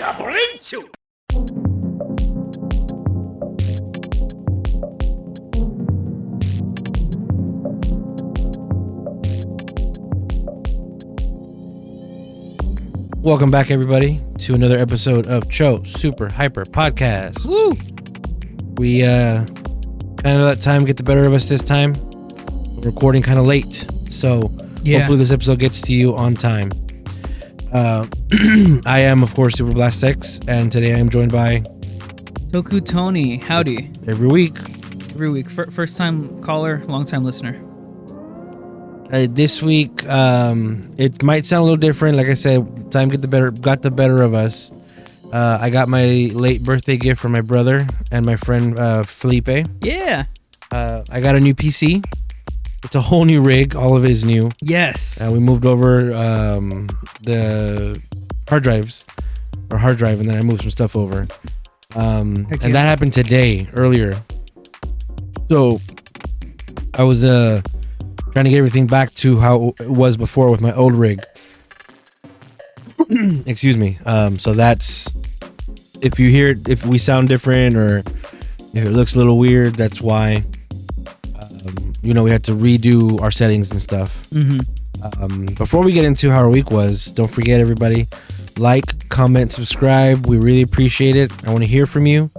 Welcome back, everybody, to another episode of Cho Super Hyper Podcast. Woo! We kind of let time get the better of us this time. We're recording kind of late, so hopefully this episode gets to you on time. I am, of course, Super Blast X, and today I am joined by Toku Tony. Howdy. every week. First time caller, long time listener. This week, it might sound a little different. Like I said, time got the better of us. I got my late birthday gift from my brother and my friend Felipe. Yeah. I got a new PC. It's a whole new rig. All of it is new. Yes. We moved over the hard drive, and then I moved some stuff over. And that happened today, earlier. So I was trying to get everything back to how it was before with my old rig. Excuse me. So that's, if you hear it, if we sound different or if it looks a little weird, that's why. We had to redo our settings and stuff. Before we get into how our week was, don't forget, everybody, like, comment, subscribe. We really appreciate it. I want to hear from you.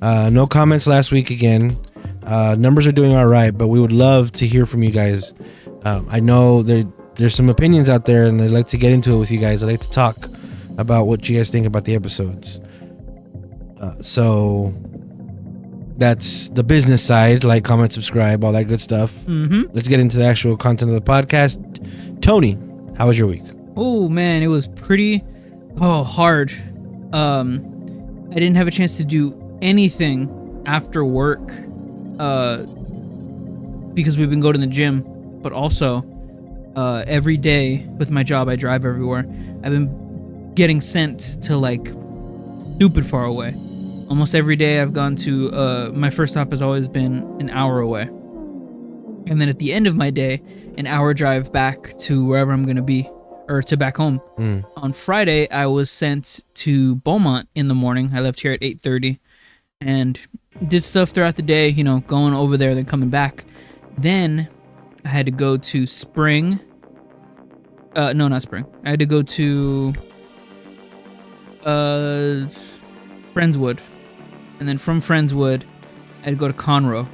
No comments last week again. Numbers are doing all right, but we would love to hear from you guys. I know there's some opinions out there, and I'd like to get into it with you guys. I'd like to talk about what you guys think about the episodes. So that's the business side, like, comment, subscribe, all that good stuff. Let's get into the actual content of the podcast. Tony, how was your week? Oh man, it was pretty hard. I didn't have a chance to do anything after work because we've been going to the gym, but also every day with my job, I drive everywhere. I've been getting sent to like stupid far away. Almost every day I've gone to, my first stop has always been an hour away. And then at the end of my day, an hour drive back to wherever I'm going to be, or to back home. On Friday, I was sent to Beaumont in the morning. I left here at 8:30 and did stuff throughout the day, going over there, then coming back. Then I had to go to Spring. No, not Spring. I had to go to Friendswood. And then from Friendswood, I had to go to Conroe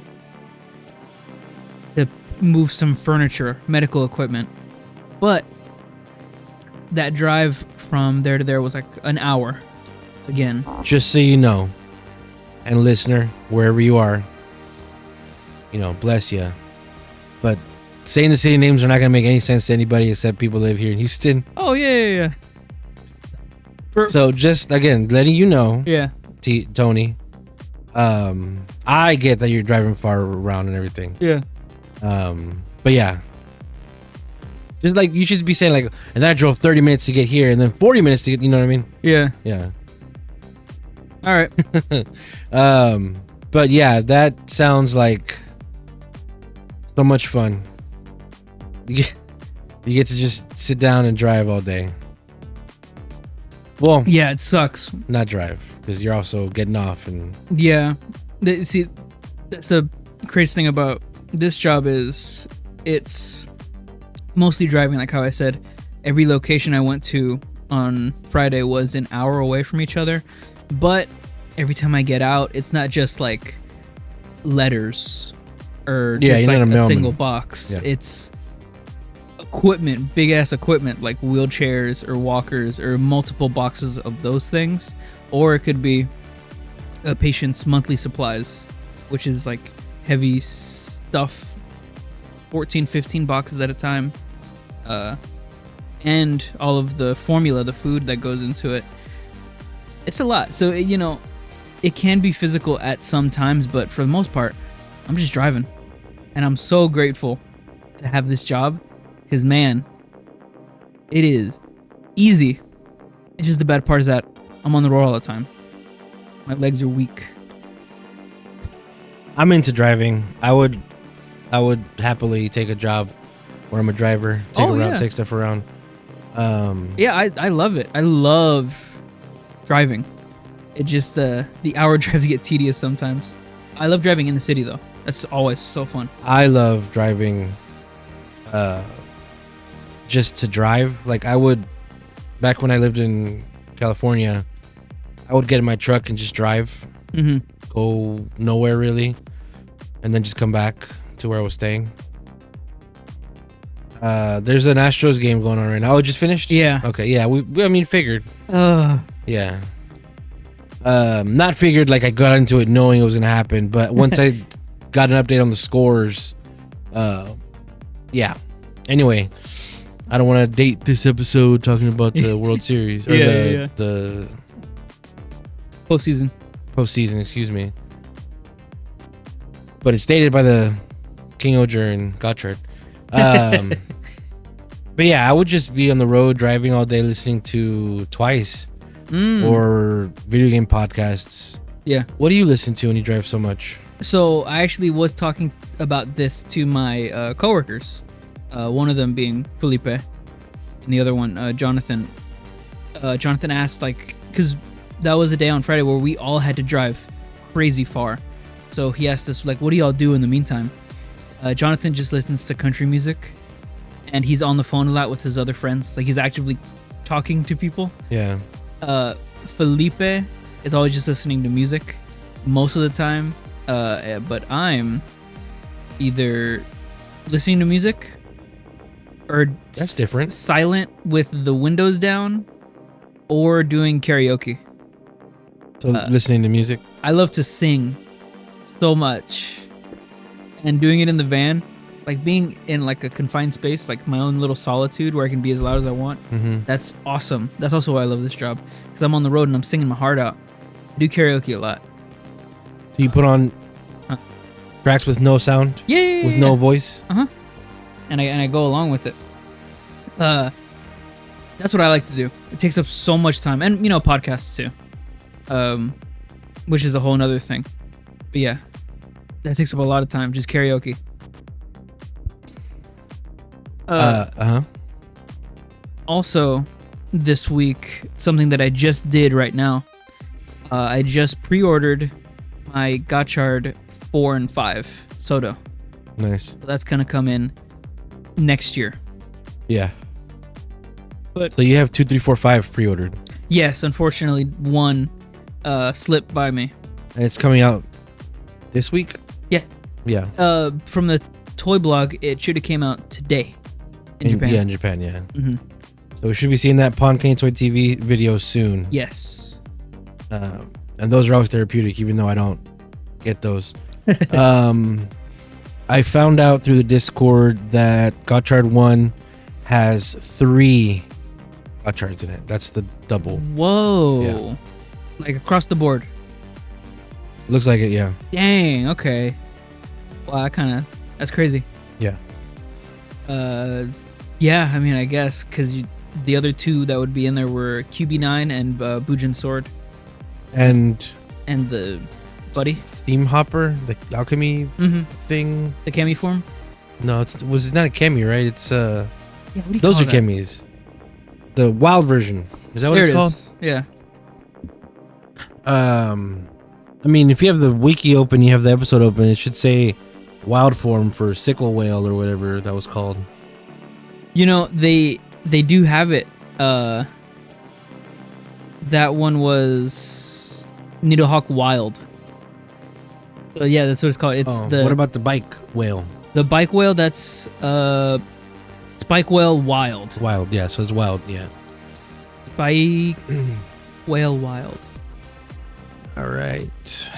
to move some furniture, medical equipment. But that drive from there to there was like an hour again. Just so you know, and listener, wherever you are, bless you. But saying the city names are not going to make any sense to anybody except people that live here in Houston. Oh, yeah. So just, again, letting you know, Yeah. Tony, I get that you're driving far around and everything. Yeah. But yeah. Just like, you should be saying like, and then I drove 30 minutes to get here and then 40 minutes to get, you know what I mean? Yeah. Yeah. All right. But yeah, that sounds like so much fun. You get to just sit down and drive all day. Well, Yeah, it sucks. not drive, because you're also getting off and Yeah. See, that's the crazy thing about this job is it's mostly driving, like how I said. Every location I went to on Friday was an hour away from each other. But every time I get out, it's not just like letters or just like a single box. Yeah. It's equipment, big ass equipment like wheelchairs or walkers or multiple boxes of those things. Or it could be a patient's monthly supplies, which is like heavy stuff, 14, 15 boxes at a time. And all of the formula, the food that goes into it. It's a lot. So, it can be physical at some times, but for the most part, I'm just driving. And I'm so grateful to have this job because, man, it is easy. It's just the bad part is that I'm on the road all the time. My legs are weak. I'm into driving. I would happily take a job where I'm a driver, take stuff around. Yeah, I love it. I love driving. It just the hour drives get tedious sometimes. I love driving in the city though. That's always so fun. I love driving just to drive. Like I would, back when I lived in California, I would get in my truck and just drive, go nowhere really, and then just come back to where I was staying. There's an Astros game going on right now. Oh, it just finished? Yeah. Okay, yeah. We figured. Yeah. Not figured like I got into it knowing it was gonna happen, but once I got an update on the scores, yeah. Anyway, I don't want to date this episode talking about the World Series or the postseason, excuse me. But it's stated by the King-Ohger and Gotchard. But yeah, I would just be on the road driving all day listening to Twice or video game podcasts. Yeah. What do you listen to when you drive so much? So I actually was talking about this to my coworkers. One of them being Felipe, and the other one, Jonathan. Jonathan asked, like, because that was a day on Friday where we all had to drive crazy far. So he asked us, like, what do y'all do in the meantime? Jonathan just listens to country music, and he's on the phone a lot with his other friends. Like, he's actively talking to people. Yeah. Felipe is always just listening to music most of the time. But I'm either listening to music or that's different. Silent with the windows down, or doing karaoke. So listening to music. I love to sing so much, and doing it in the van, like being in like a confined space, like my own little solitude where I can be as loud as I want. That's awesome. That's also why I love this job, because I'm on the road and I'm singing my heart out. I do karaoke a lot. So you put on tracks with no sound? Yeah. With no voice? And I go along with it. That's what I like to do. It takes up so much time. And, you know, podcasts too. Which is a whole nother thing. But yeah, that takes up a lot of time. Just karaoke. Also, this week, something that I just did right now. I just pre-ordered my Gotchard 4 and 5 Soto. Nice. So that's gonna come in next year. Yeah. But so you have 2, 3, 4, 5 pre-ordered. Yes, unfortunately, one slipped by me. And it's coming out this week? Yeah. Yeah. From the toy blog, it should have came out today in Japan. Yeah, in Japan, yeah. So we should be seeing that Pon Kane Toy TV video soon. Yes. And those are always therapeutic, even though I don't get those. I found out through the Discord that Gotchard 1 has 3 Gotchards in it. That's the double. Whoa. Yeah. Like across the board. Looks like it, yeah. Dang, okay. Wow, that's crazy. Yeah. Yeah, I mean, I guess, because the other 2 that would be in there were QB9 and Bujin Sword. And the buddy? Steam Hopper, the alchemy thing. The Kemi form? No, it's not a Kemi, right? It's yeah, what do you those call are that? Kemis. The wild version. Is that what There it's it called? is. Yeah. I mean, if you have the wiki open, you have the episode open, it should say wild form for sickle whale or whatever that was called. You know, they do have it. That one was Nidohawk Wild. So yeah, that's what it's called. It's what about the bike whale? The bike whale, that's Spike Whale Wild. Wild, yeah, so it's wild, yeah. Spike Whale Wild. All right.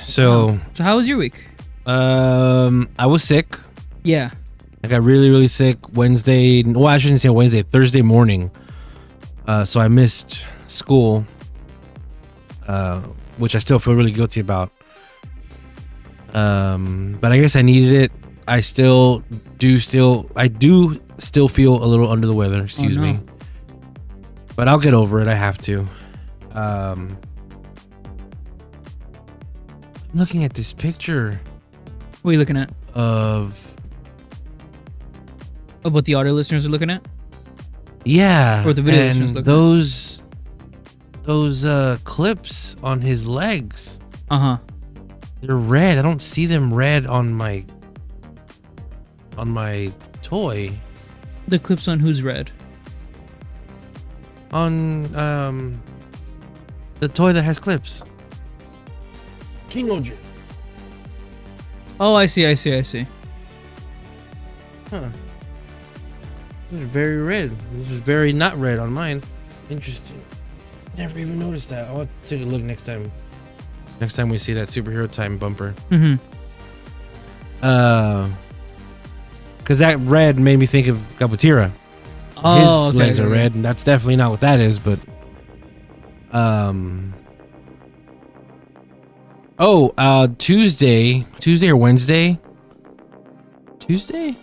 So how was your week? I was sick. Yeah. I got really, really sick Wednesday. Well, I shouldn't say Wednesday, Thursday morning. So I missed school, which I still feel really guilty about. But I guess I needed it. I do still feel a little under the weather, excuse me. But I'll get over it. I have to. I'm looking at this picture. What are you looking at? Of what the audio listeners are looking at? Yeah. Or the video listeners looking those those clips on his legs. Uh-huh. They're red. I don't see them red on my toy. The clips on who's red? On the toy that has clips. King-Ohger. Oh, I see. Huh. This is very red. This is very not red on mine. Interesting. Never even noticed that. I'll take a look next time. Next time we see that superhero time bumper. Mm-hmm. Because that red made me think of Gotchard. Oh, His legs are red, and that's definitely not what that is. But Tuesday or Wednesday? Tuesday?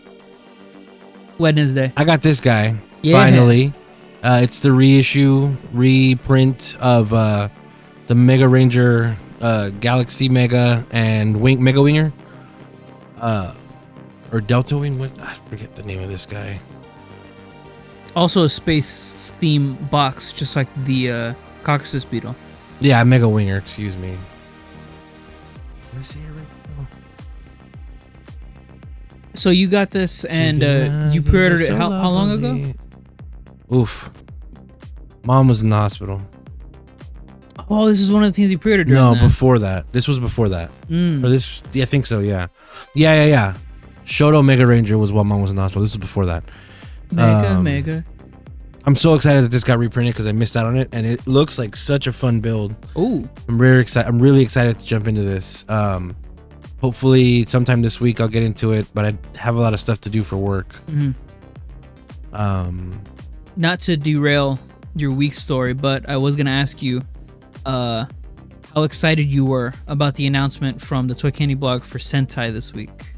Wednesday. I got this guy. Yeah. Finally. It's the reprint of the Mega Ranger, Galaxy Mega, and Mega Winger. Or Delta Wing. What? I forget the name of this guy. Also a space theme box, just like the Caucasus Beetle. Yeah, Mega Winger. Excuse me. Let's see it right now. So you got this, and you pre-ordered it how long ago? Oof. Mom was in the hospital. Oh, this is one of the things you pre-ordered. No, before that. This was before that. Mm. Or this? Yeah, I think so. Yeah. Shoto Mega Ranger was while Mom was in the hospital. This was before that. Mega. I'm so excited that this got reprinted because I missed out on it, and it looks like such a fun build. Ooh. I'm really excited to jump into this. Hopefully sometime this week I'll get into it, but I have a lot of stuff to do for work. Mm-hmm. Not to derail your week story, but I was gonna ask you how excited you were about the announcement from the Toy Candy blog for Sentai this week.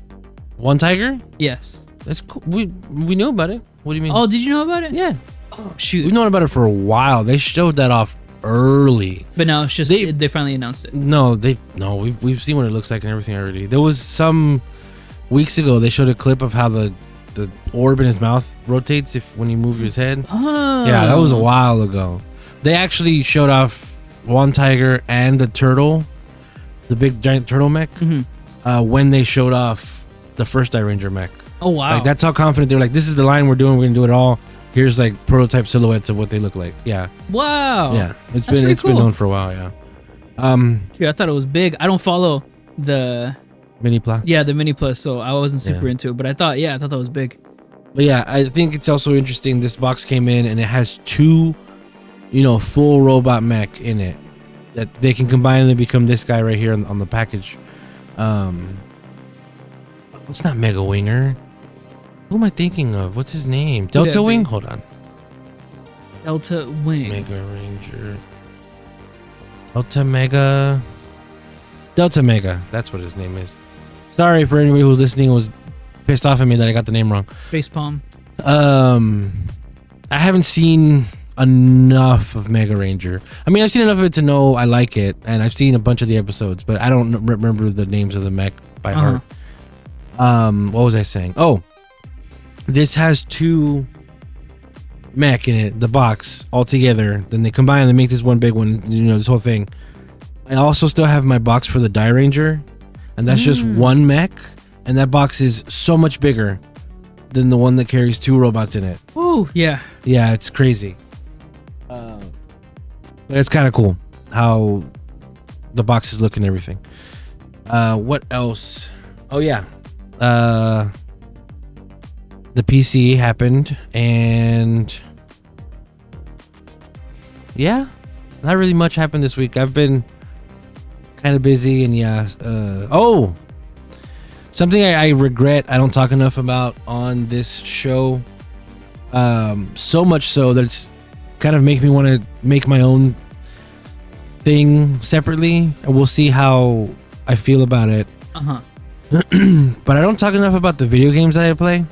One Tiger? Yes. That's cool. We knew about it. What do you mean? Oh, did you know about it? Yeah. Oh, shoot. We've known about it for a while. They showed that off early. But now it's just they finally announced it. We've seen what it looks like and everything already. There was some weeks ago they showed a clip of how the orb in his mouth rotates when you move his head. Oh. Yeah, that was a while ago. They actually showed off One Tiger and the turtle, the big giant turtle mech, when they showed off the first Ranger mech. Oh wow! Like, that's how confident they're like. This is the line we're doing. We're gonna do it all. Here's like prototype silhouettes of what they look like. Yeah. Wow. Yeah, it's That's been cool. known for a while. Yeah. Yeah, I thought it was big. I don't follow the Mini Pla. Yeah, the Mini Plus, so I wasn't super into it. But I thought that was big. But yeah, I think it's also interesting. This box came in and it has two, full robot mech in it that they can combine and they become this guy right here on the package. It's not Mega Winger. Who am I thinking of? What's his name? Delta Wing? Hold on. Delta Wing. Mega Ranger. Delta Mega. That's what his name is. Sorry for anybody who's listening and was pissed off at me that I got the name wrong. Facepalm. I haven't seen enough of Mega Ranger. I mean, I've seen enough of it to know I like it, and I've seen a bunch of the episodes, but I don't remember the names of the mech by heart. What was I saying? Oh, this has two mech in it, the box all together. Then they combine and make this one big one. This whole thing. I also still have my box for the Die Ranger, and that's just one mech, and that box is so much bigger than the one that carries two robots in it. Ooh, yeah. Yeah, it's crazy. But it's kind of cool how the boxes look and everything. What else? Oh yeah. The PC happened, and yeah, not really much happened this week. I've been kind of busy, and yeah. Something I regret I don't talk enough about on this show. So much so that it's kind of make me want to make my own thing separately, and we'll see how I feel about it. But I don't talk enough about the video games that I play.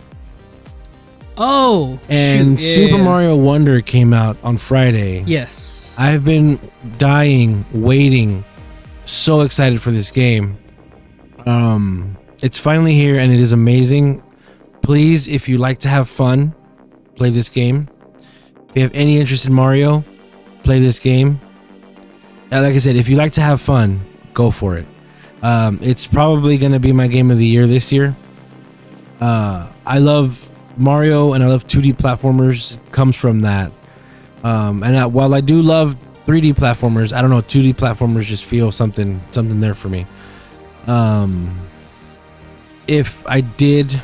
Oh, and Super Mario Wonder came out on Friday. Yes. I've been dying, waiting, so excited for this game. It's finally here and it is amazing. Please, if you like to have fun, play this game. If you have any interest in Mario, play this game. like I said, if you like to have fun, go for it. It's probably going to be my game of the year this year. I love Mario and I love 2D platformers. It comes from that. While I do love 3D platformers, I don't know, 2D platformers just feel something there for me. If I did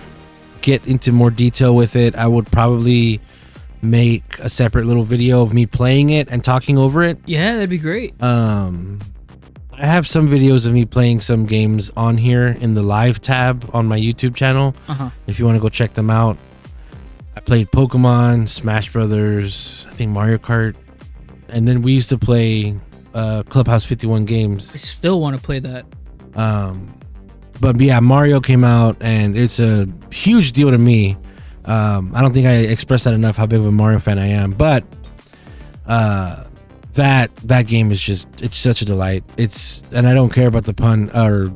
get into more detail with it, I would probably make a separate little video of me playing it and talking over it. Yeah, that'd be great. I have some videos of me playing some games on here in the live tab on my YouTube channel. If you want to go check them out. I played Pokemon, Smash Brothers, I think Mario Kart, and then we used to play Clubhouse 51 games. I still want to play that. But yeah, Mario came out and it's a huge deal to me. I don't think I expressed that enough, how big of a Mario fan I am, but that game is just, it's such a delight. And I don't care about the pun or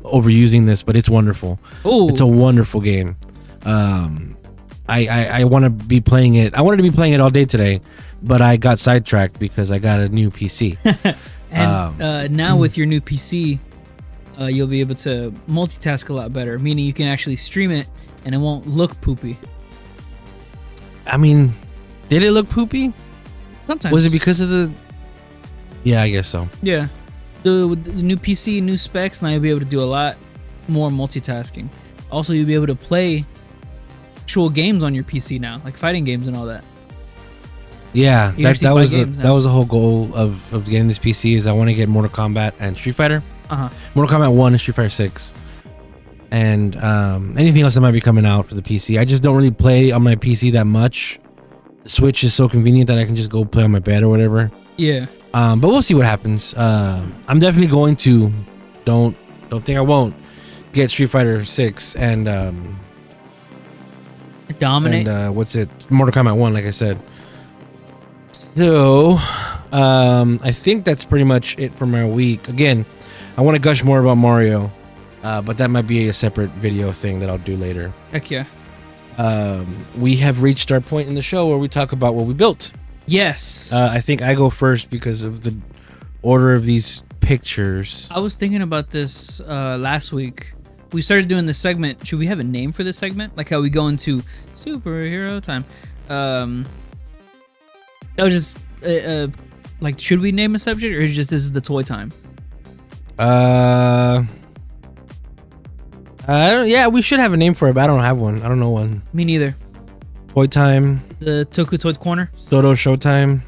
overusing this, but it's wonderful. Oh, it's a wonderful game. I want to be playing it. I wanted to be playing it all day today, but I got sidetracked because I got a new PC. And now with your new PC, you'll be able to multitask a lot better, meaning you can actually stream it and it won't look poopy. I mean, did it look poopy? Sometimes. Was it because of the... Yeah, I guess so. Yeah. With the new PC, new specs, now you'll be able to do a lot more multitasking. Also, you'll be able to play actual games on your PC now, like fighting games and all that. Yeah, that was the whole goal of getting this PC. Is I want to get Mortal Kombat and Street Fighter. Mortal Kombat 1 and Street Fighter 6. And anything else that might be coming out for the PC. I just don't really play on my PC that much. The Switch is so convenient that I can just go play on my bed or whatever. Yeah. But we'll see what happens. I'm definitely going to. Don't think I won't get Street Fighter 6 and dominate. And what's it? Mortal Kombat 1, like I said. So, I think that's pretty much it for my week. Again, I want to gush more about Mario, but that might be a separate video thing that I'll do later. Heck yeah. We have reached our point in the show where we talk about what we built. Yes. I think I go first because of the order of these pictures. I was thinking about this last week. We started doing this segment. Should we have a name for this segment? Like how we go into superhero time. That was just like, should we name a subject or is it just this is the toy time? Yeah, we should have a name for it, but I don't have one. I don't know one. Me neither. Toy time. The Toku Toy Corner. Soto Showtime.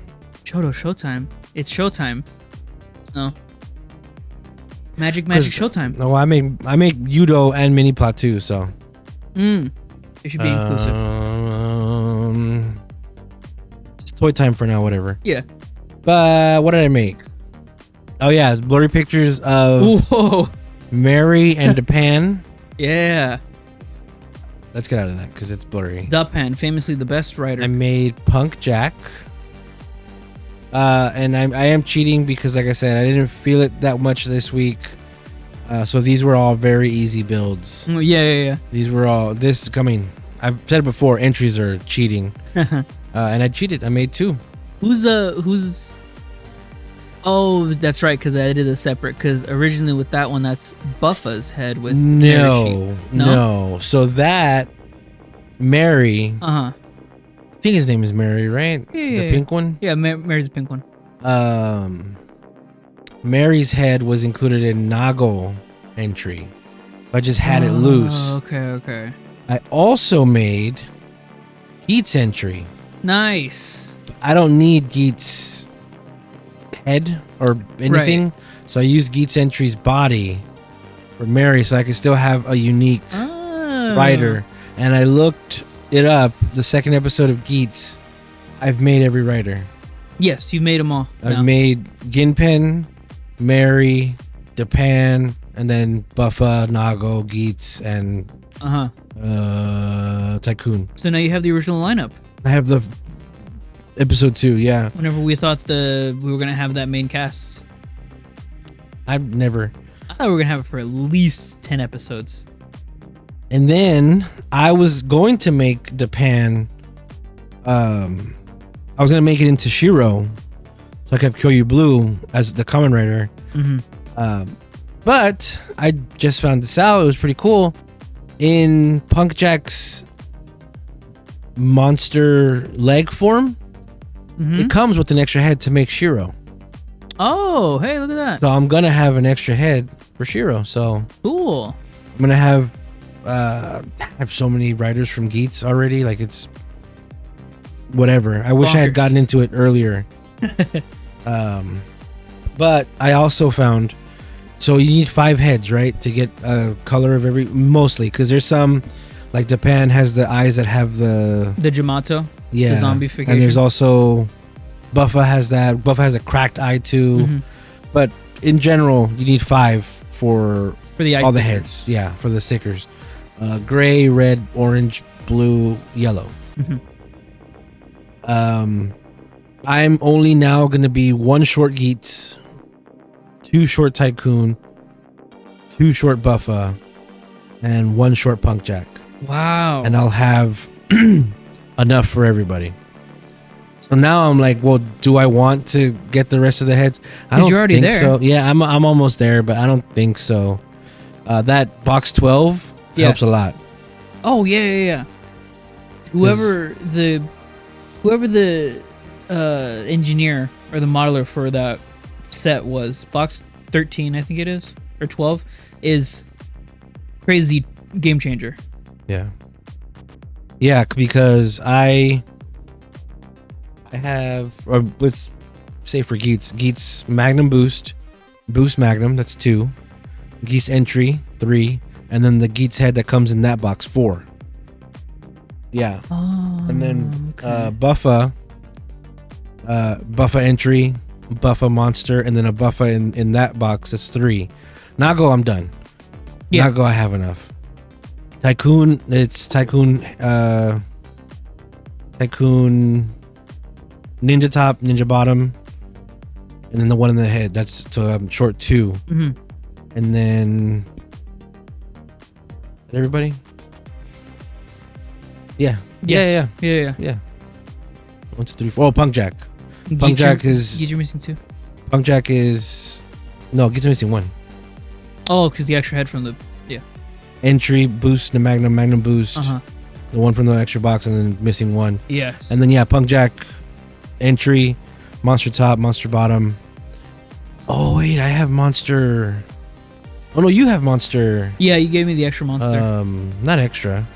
Showtime. It's Showtime. No. Magic Showtime. No, I make Yudo and Mini Plot too, so. It should be inclusive. Just toy time for now, whatever. Yeah. But what did I make? Oh yeah, blurry pictures of Mary and Japan. Yeah. Let's get out of that because it's blurry. Dupan, famously the best writer. I made Punk Jack. And I am cheating because, like I said, I didn't feel it that much this week. So these were all very easy builds. Yeah. These were all I've said it before, entries are cheating. And I cheated. I made 2. Who's Oh, that's right, because I did a separate, because originally with that one, that's Buffa's head with No. So that Mary, I think his name is Mary, right? Yeah, the pink one? Yeah, Mary's the pink one. Mary's head was included in Nago entry. So I just had it loose. Okay. I also made Geet's entry. Nice. I don't need Geet's head or anything, so I used Geet's entry's body for Mary, so I could still have a unique rider. And I looked it up. The second episode of Geet's, I've made every rider. Yes, you've made them all. I've made Ginpen, Mary, Japan, and then Buffa, Nago, Geet's, and Tycoon. So now you have the original lineup. I have the episode 2, yeah. Whenever we thought we were gonna have that main cast, I thought we were gonna have it for at least 10 episodes. And then I was going to make Japan. I was gonna make it into Shiro, so So I kept Kyoryu Blue as the Kamen Rider. But I just found this out. It was pretty cool. In Punk Jack's monster leg form, it comes with an extra head to make Shiro. Oh, hey, look at that. So I'm gonna have an extra head for Shiro. So Cool. I'm gonna have so many riders from Geats already. Like, it's whatever. I wish I had gotten into it earlier. But I also found, so you need 5 heads, right, to get a color of every, mostly, because there's some, like Japan has the eyes that have the Jamato. Yeah. The zombification. And there's also Buffa has that. Buffa has a cracked eye too. But in general, you need 5 for the all the heads. Yeah, for the stickers. Gray, red, orange, blue, yellow. I'm only now going to be 1 short Geats, 2 short Tycoon, 2 short Buffa, and 1 short Punk Jack. Wow. And I'll have enough for everybody. So now I'm like, well, do I want to get the rest of the heads? I don't you're already think there. so. Yeah, I'm almost there, but I don't think so. That box 12 helps a lot. Oh yeah. Whoever the engineer or the modeler for that set was, box 13 I think it is, or 12, is crazy game changer. Yeah, because I have, or let's say for Geats Magnum Boost Magnum, that's 2, Geats Entry 3, and then the Geats head that comes in that box 4. Yeah. And then Buffa Entry, Buffa Monster, and then a Buffa in that box, that's 3. Nago, I'm done. Nago, I have enough. Tycoon, it's Tycoon Ninja Top, Ninja Bottom, and then the one in the head, that's short 2. And then everybody? Yeah. 1, 2, 3, 4. Oh, Punk Jack. Punk Jack is... Geats, you're missing 2. Punk Jack is... No, Geats missing 1. Oh, because the extra head from the... Entry, Boost, the Magnum Boost. The one from the extra box, and then missing 1. Yes. And then, Punk Jack, Entry, Monster Top, Monster Bottom. Oh, wait, I have Monster... Oh, no, you have Monster... Yeah, you gave me the extra monster. Not extra.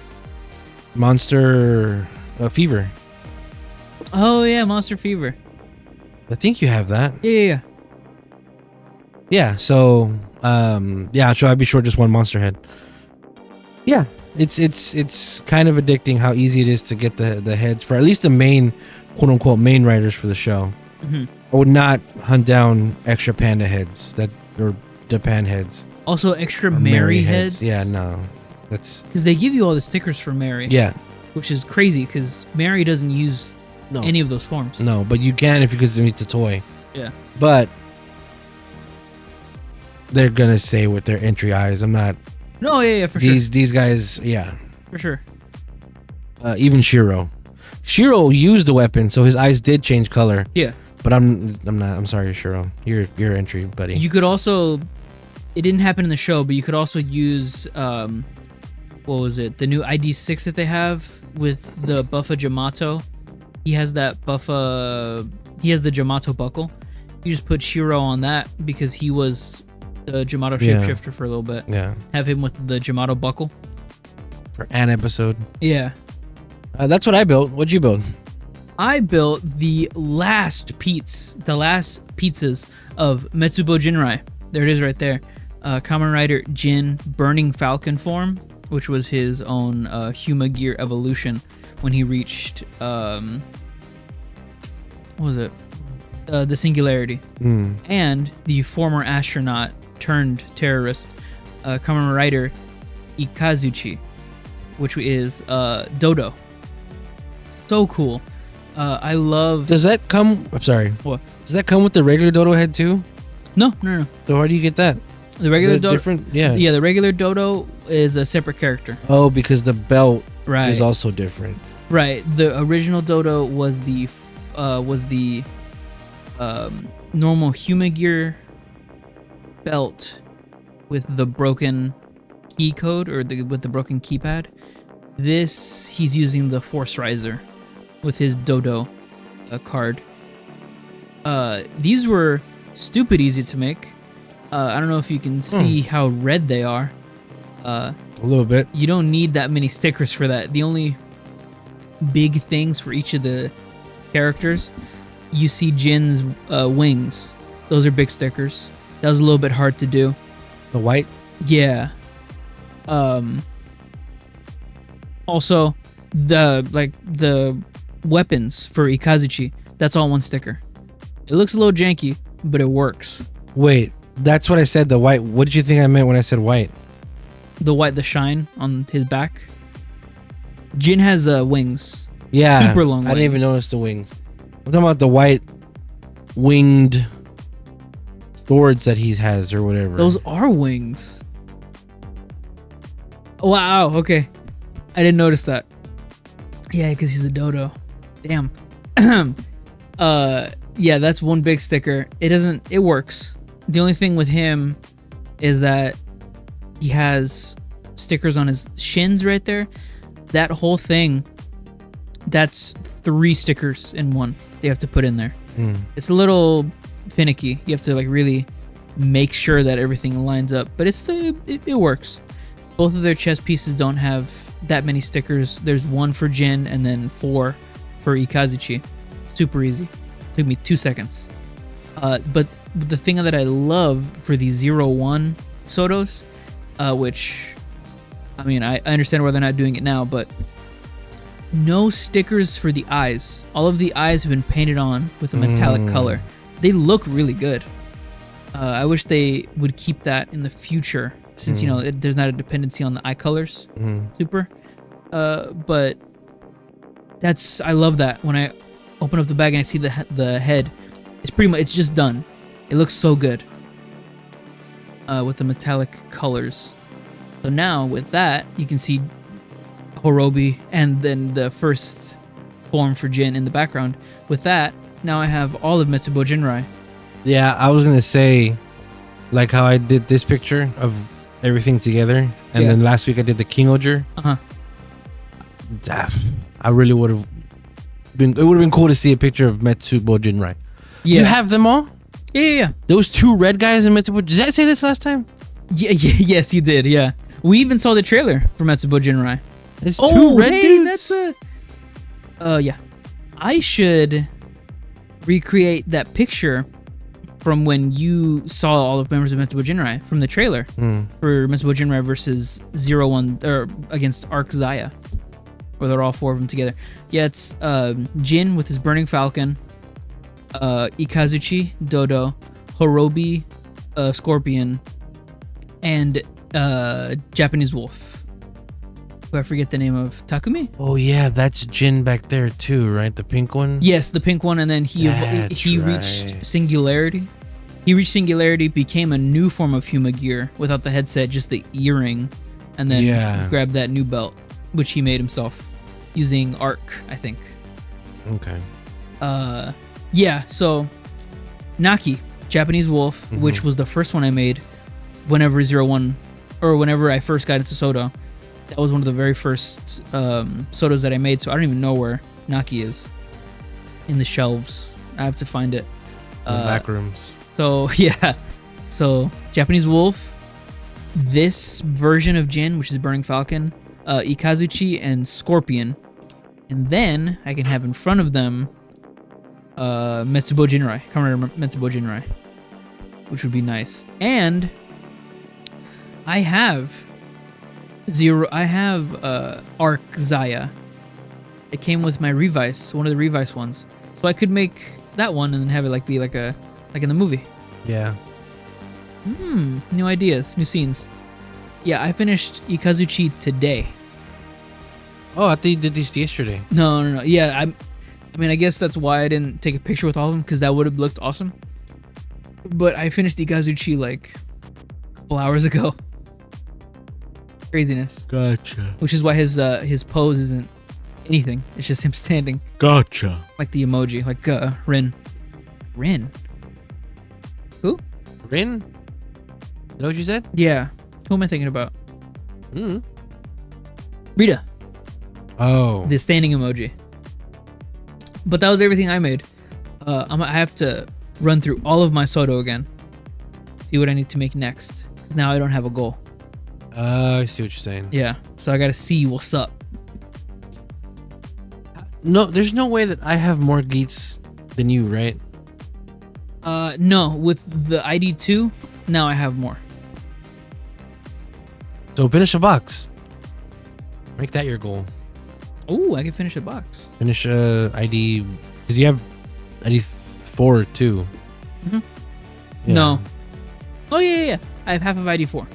Monster Fever. Oh, yeah, Monster Fever. I think you have that. Yeah. Yeah, so... so I'd be short just 1 monster head. Yeah, it's kind of addicting how easy it is to get the heads for at least the main, quote unquote, main riders for the show. I would not hunt down extra panda heads or Japan heads. Also extra Mary heads. Yeah, no, that's because they give you all the stickers for Mary. Yeah, which is crazy because Mary doesn't use any of those forms. No, but you can because it's a toy. Yeah, but they're gonna say with their entry eyes. I'm not. No, yeah, for sure. These guys, yeah, for sure. Even Shiro used the weapon, so his eyes did change color. Yeah, but I'm not. I'm sorry, Shiro. Your entry, buddy. You could also. It didn't happen in the show, but you could also use what was it? The new ID6 that they have with the Buffa Jamato. He has that Buffa. He has the Jamato buckle. You just put Shiro on that because he was the Jamato shapeshifter for a little bit. Yeah. Have him with the Jamato buckle. For an episode. Yeah. That's what I built. What'd you build? I built the last pizzas of Metsubo Jinrai. There it is right there. Kamen Rider Jin Burning Falcon form, which was his own Huma Gear evolution when he reached what was it? The Singularity. And the former astronaut turned terrorist Kamen Rider Ikazuchi, which is Dodo. So cool. I love. Does that come? I'm sorry. What? Does that come with the regular Dodo head too? No. So how do you get that? The regular Dodo. Different. Yeah. Yeah. The regular Dodo is a separate character. Oh, because the belt right. is also different. Right. The original Dodo was the normal Humagear belt with the broken key code or with the broken keypad. This, he's using the Force Riser with his Dodo card. These were stupid easy to make. I don't know if you can see how red they are. A little bit. You don't need that many stickers for that. The only big things for each of the characters, you see Jin's wings. Those are big stickers. That was a little bit hard to do. The white? Yeah. Also, the weapons for Ikazuchi, that's all one sticker. It looks a little janky, but it works. Wait, that's what I said, the white. What did you think I meant when I said white? The shine on his back. Jin has wings. Yeah. Super long wings. I didn't even notice the wings. I'm talking about the white winged swords that he has or whatever. Those are wings. Wow, okay. I didn't notice that. Yeah, because he's a dodo. Damn. Yeah, that's one big sticker. It works. The only thing with him is that he has stickers on his shins right there. That whole thing, that's 3 stickers in one they have to put in there. It's a little finicky. You have to like really make sure that everything lines up, but it works. Both of their chest pieces don't have that many stickers. There's 1 for Jin and then 4 for Ikazuchi. Super easy. Took me 2 seconds. But the thing that I love for the 01 Sotos, which, I mean, I understand why they're not doing it now, but no stickers for the eyes. All of the eyes have been painted on with a metallic color. They look really good. I wish they would keep that in the future, since you know there's not a dependency on the eye colors. Super. But I love that. When I open up the bag and I see the head, it's just done. It looks so good with the metallic colors. So now with that, you can see Horobi and then the first form for Jin in the background. With that, now I have all of Metsubo Jinrai. Yeah, I was gonna say, like how I did this picture of everything together, and then last week I did the King-Ohger. I really would have been. It would have been cool to see a picture of Metsubo Jinrai. Yeah, you have them all. Yeah. Those 2 red guys in Metsubo. Did I say this last time? Yeah. Yes, you did. Yeah, we even saw the trailer for Metsubo Jinrai. There's 2 red dudes. Yeah. I should recreate that picture from when you saw all of members of Metsubo Jinrai from the trailer for Metsubo Jinrai versus 01 or against Arc Zaya, where they're all 4 of them together. Yeah, it's Jin with his Burning Falcon, Ikazuchi, Dodo, Horobi, Scorpion, and Japanese Wolf, who I forget the name of. Takumi? Oh yeah, that's Jin back there too, right? The pink one? Yes, the pink one, and then he reached Singularity. He reached Singularity, became a new form of Humagear without the headset, just the earring, and then grabbed that new belt, which he made himself using Arc, I think. Okay. Yeah, so Naki, Japanese Wolf, which was the first one I made whenever 01, or whenever I first got into Soto. That was one of the very first Sotos that I made, so I don't even know where Naki is in the shelves. I have to find it. In the back rooms. So, yeah. So, Japanese Wolf, this version of Jin, which is Burning Falcon, Ikazuchi, and Scorpion. And then I can have in front of them Metsubo Jinrai, Kamen Metsubo Jinrai, which would be nice. And I have Arc Zaya. It came with my Revice, one of the Revice ones. So I could make that one and then have it be like in the movie. Yeah. New ideas, new scenes. Yeah, I finished Ikazuchi today. Oh, I thought you did these yesterday. No. Yeah, I mean, I guess that's why I didn't take a picture with all of them, because that would have looked awesome. But I finished Ikazuchi like a couple hours ago. Craziness. Gotcha. Which is why his pose isn't anything. It's just him standing. Gotcha. Like the emoji, like Rin. Rin. Who? Rin? Is that what you said? Yeah. Who am I thinking about? Mm. Rita. Oh. The standing emoji. But that was everything I made. I have to run through all of my Soto again. See what I need to make next. Now I don't have a goal. I see what you're saying. Yeah. So I gotta see what's up. No, there's no way that I have more geets than you, right? No. With the ID2, now I have more. So finish a box. Make that your goal. Oh, I can finish a box. Finish ID, because you have ID 4 too. Mm-hmm. Yeah. No. Oh yeah. I have half of ID4.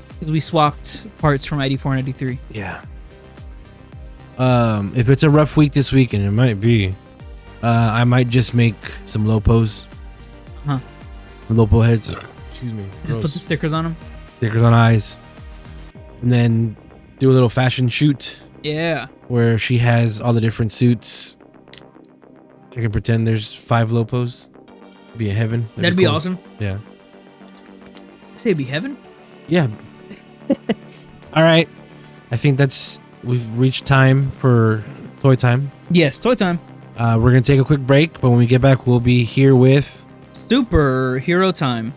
Because we swapped parts from ID4 and ID3. Yeah. If it's a rough week this week, and it might be, I might just make some Lopos. Huh. Lopo heads. Excuse me. Just Gross. put the stickers on them. Stickers on eyes. And then do a little fashion shoot Yeah. where she has all the different suits. I can pretend there's 5 Lopos. Be in heaven. That'd be cool. awesome. Yeah. Say it'd be heaven. Yeah. All right. I think we've reached time for toy time. Yes, toy time. We're going to take a quick break, but when we get back, we'll be here with Superhero time.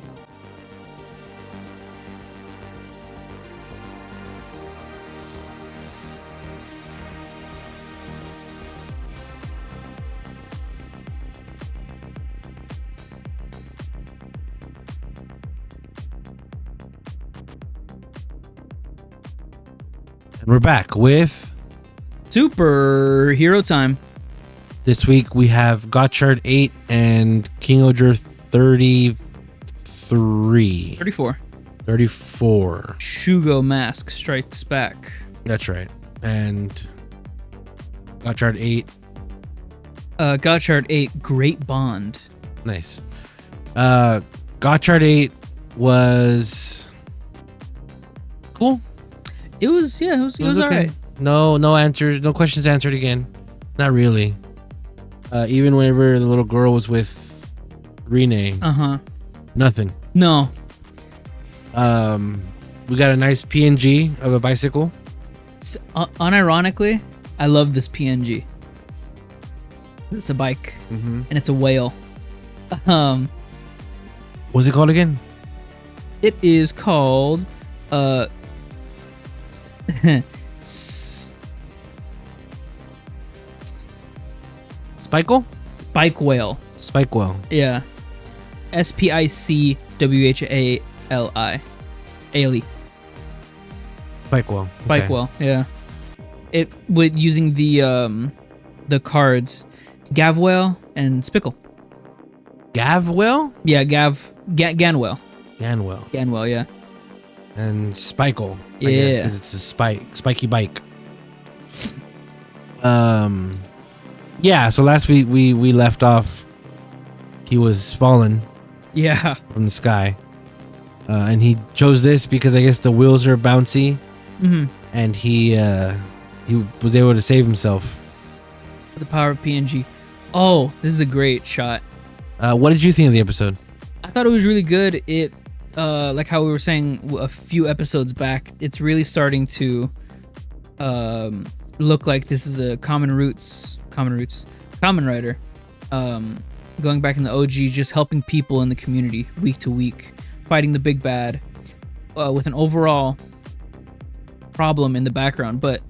and we're back with Superhero time. this week we have Gotchard 8 and King-Ohger 33. 34. 34. Shugo Mask strikes back. That's right. And Gotchard 8. Gotchard 8, Great Bond. Nice. Gotchard 8 was cool. It was It was alright. No answers, no questions answered again. Not really. Even whenever the little girl was with Rene, nothing. No. We got a nice PNG of a bicycle. Unironically, I love this PNG. It's a bike, and it's a whale. What's it called again? It is called Spikewhale? Spike Whale. Spikewhale. Yeah. SPICWHALI. Ailey. Spikewhale. Spike Whale. Yeah. It with using the cards Gavwell and Spickle. Gavwell? Yeah, Ganwell. Ganwell. Ganwell, yeah. And Spikle. Yeah. I guess, because it's a spiky bike. Yeah, so last week we left off. He was fallen Yeah. from the sky. And he chose this because I guess the wheels are bouncy. And he was able to save himself. The power of PNG. Oh, this is a great shot. What did you think of the episode? I thought it was really good. It, like how we were saying a few episodes back, it's really starting to look like this is a Kamen Rider. Going back in the OG, just helping people in the community week to week, fighting the big bad, with an overall problem in the background, but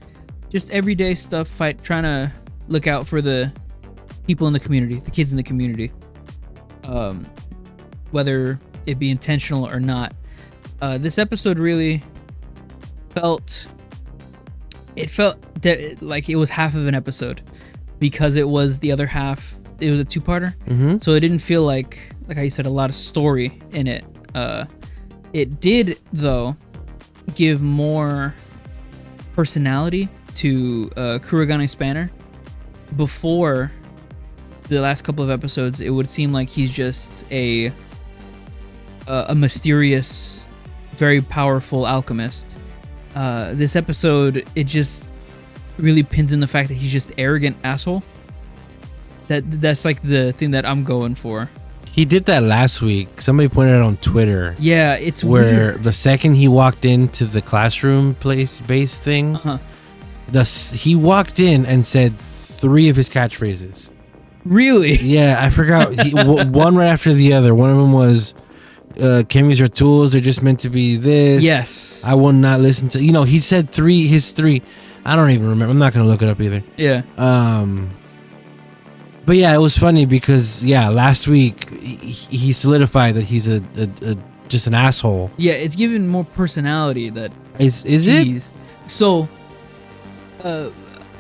just everyday stuff, trying to look out for the people in the community, the kids in the community, whether it be intentional or not. This episode really felt that like it was half of an episode, because it was the other half. It was a two-parter, so it didn't feel like how you said, a lot of story in it. It did though give more personality to Kurogane Spanner. Before the last couple of episodes, it would seem like he's just a mysterious, very powerful alchemist. This episode, it just really pins in the fact that he's just arrogant asshole. That's like the thing that I'm going for. He did that last week. Somebody pointed out on Twitter. Yeah, it's where weird. the second he walked into the classroom base thing, he walked in and said 3 of his catchphrases. Really? Yeah, I forgot. One right after the other. One of them was, "Can't use your tools. They're just meant to be this." Yes. I will not listen to. He said 3. His 3. I don't even remember. I'm not gonna look it up either. Yeah. But yeah, it was funny because last week he solidified that he's a just an asshole. Yeah, it's given more personality. That is it? So,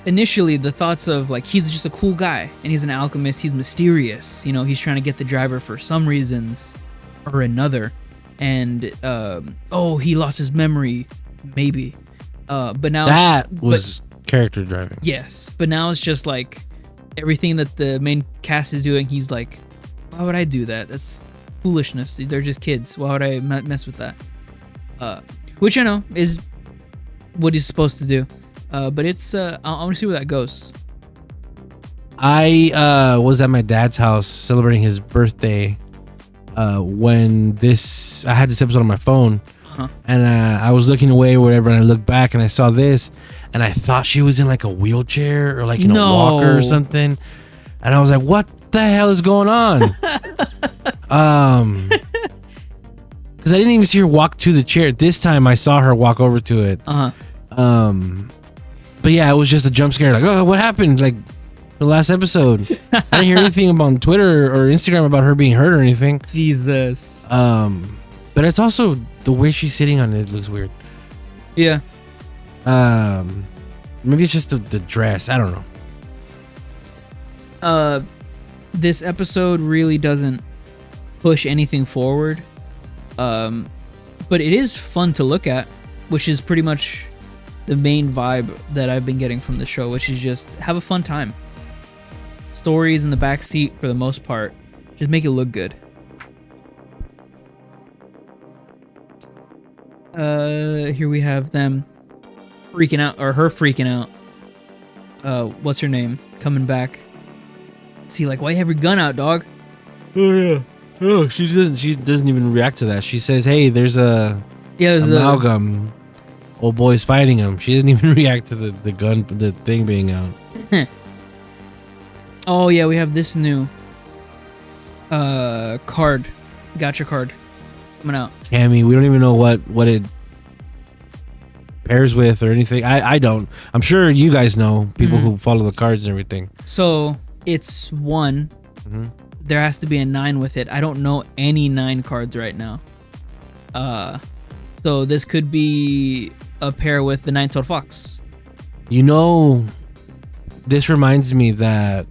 initially the thoughts of like he's just a cool guy and he's an alchemist. He's mysterious. He's trying to get the driver for some reasons or another, and he lost his memory, maybe. But now that was character driving. Yes, but now it's just like. Everything that the main cast is doing, he's like, why would I do that? That's foolishness. They're just kids. Why would I mess with that? Which I know is what he's supposed to do. But it's I want to see where that goes. I was at my dad's house celebrating his birthday when I had this episode on my phone, and I was looking away or whatever, and I looked back and I saw this. And I thought she was in like a wheelchair or like in a walker or something. And I was like, what the hell is going on? Because I didn't even see her walk to the chair. This time I saw her walk over to it. But yeah, it was just a jump scare. Like, oh, what happened? Like the last episode. I didn't hear anything about Twitter or Instagram about her being hurt or anything. Jesus. But it's also the way she's sitting on it looks weird. Yeah. Maybe it's just the dress. I don't know. This episode really doesn't push anything forward. But it is fun to look at, which is pretty much the main vibe that I've been getting from the show, which is just have a fun time. Stories in the backseat for the most part. Just make it look good. Here we have them freaking out, or her freaking out. What's her name? Coming back. See, like, why you have your gun out, dog? Oh yeah. Oh, she doesn't even react to that. She says, "Hey, there's a amalgam. Old boy's fighting him." She doesn't even react to the gun, the thing being out. Oh yeah, we have this new card, gotcha card coming out. Cammy, we don't even know what it pairs with or anything. I don't. I'm sure you guys know, people who follow the cards and everything. So it's 1. There has to be a 9 with it. I don't know any 9 cards right now. So this could be a pair with the 9-tailed fox. This reminds me that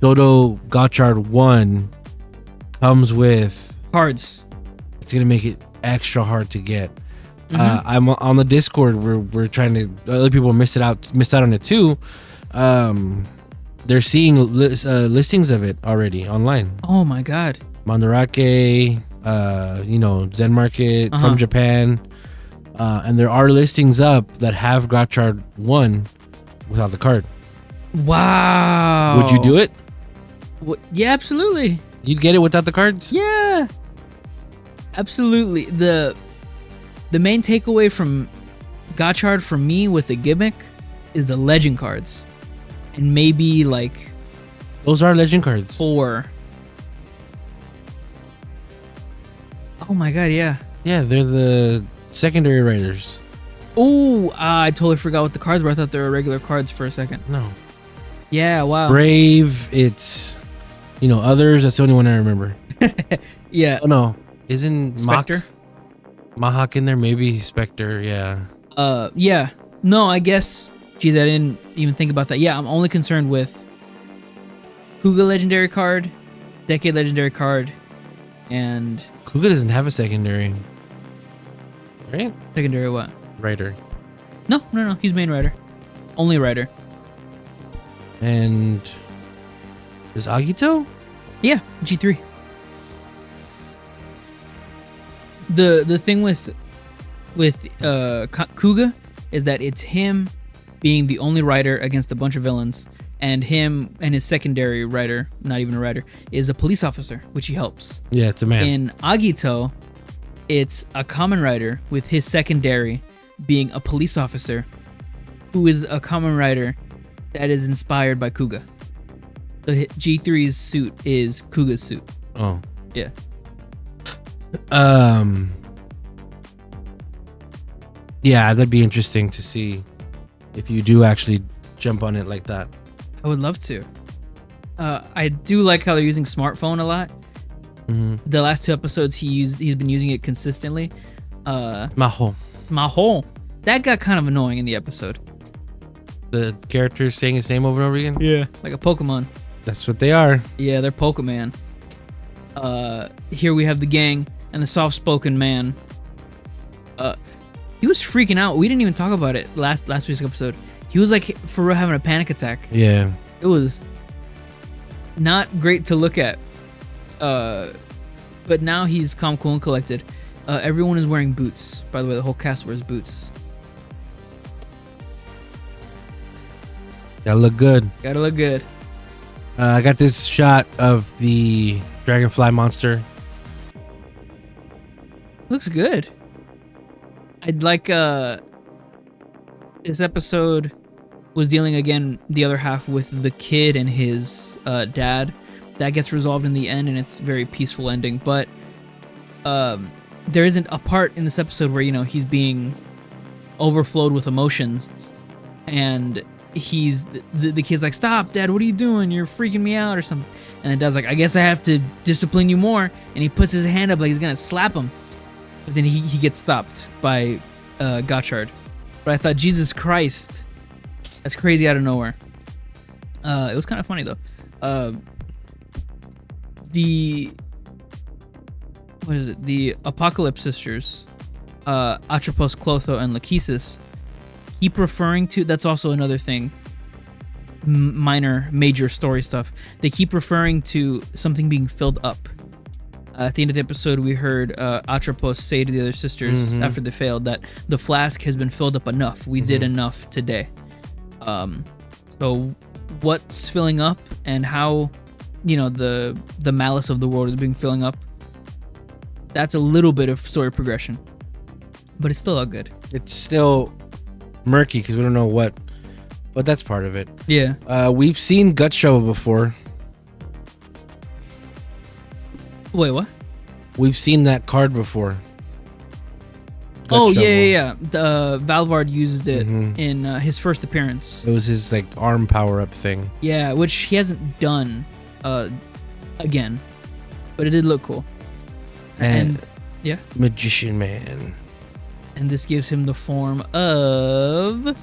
Dodo Gotchard 1 comes with cards. It's gonna make it extra hard to get. I'm on the Discord. We're trying to. Other people missed out on it too. They're seeing listings of it already online. Oh my god. Mandarake, Zen Market from Japan, and there are listings up that have Gotchard 1 without the card. Wow. Would you do it? Yeah, absolutely. You'd get it without the cards? Yeah. Absolutely. The main takeaway from Gotchard for me with the gimmick is the legend cards. And maybe like those are legend cards. 4. Oh my god, yeah. Yeah, they're the secondary riders. Oh, I totally forgot what the cards were. I thought they were regular cards for a second. No. Yeah, wow. It's Brave, it's others. That's the only one I remember. Yeah. Oh no. Isn't Spectre? Mahawk in there? Maybe Spectre, yeah. Yeah. No, I guess. Geez, I didn't even think about that. Yeah, I'm only concerned with Kuga legendary card, Decade legendary card, and Kuga doesn't have a secondary, right? Secondary what? Rider. No. He's main rider. Only rider. And is Agito? Yeah, G3. The thing with Kuga is that it's him being the only rider against a bunch of villains, and him and his secondary rider, not even a rider, is a police officer, which he helps. Yeah, it's a man. In Agito, it's a Kamen rider with his secondary being a police officer who is a Kamen rider that is inspired by Kuga. So G3's suit is Kuga's suit. Oh. Yeah. Yeah, that'd be interesting to see if you do actually jump on it like that. I would love to. I do like how they're using smartphone a lot. Mm-hmm. The last 2 episodes he's been using it consistently. Maho. That got kind of annoying in the episode. The character saying his name over and over again? Yeah. Like a Pokemon. That's what they are. Yeah, they're Pokemon. Here we have the gang and the soft-spoken man. He was freaking out. We didn't even talk about it last week's episode. He was like for real having a panic attack. Yeah. It was not great to look at. But now he's calm, cool, and collected. Everyone is wearing boots. By the way, the whole cast wears boots. Gotta look good. Gotta look good. I got this shot of the dragonfly monster. Looks good. I'd like this episode was dealing again the other half with the kid and his dad. That gets resolved in the end and it's a very peaceful ending, but there isn't a part in this episode where, you know, he's being overflowed with emotions and he's the kid's like, "Stop, Dad, what are you doing? You're freaking me out," or something. And the dad's like, "I guess I have to discipline you more," and he puts his hand up like he's gonna slap him, but then he gets stopped by Gotchard. But I thought, Jesus Christ, that's crazy out of nowhere. It was kind of funny though. The Apocalypse sisters, Atropos, Clotho, and Lachesis, keep referring to, that's also another thing, major story stuff. They keep referring to something being filled up. At the end of the episode, we heard Atropos say to the other sisters after they failed that the flask has been filled up enough. We did enough today. So what's filling up and how, you know, the malice of the world is being filling up, that's a little bit of story progression. But it's still all good. It's still murky because we don't know what, but that's part of it. Yeah. We've seen Gut Shovel before. Wait, what? We've seen that card before. Gut Shovel. Yeah. Valvard used it in his first appearance. It was his like arm power up thing. Yeah, which he hasn't done again, but it did look cool. And yeah, Magician Man. And this gives him the form of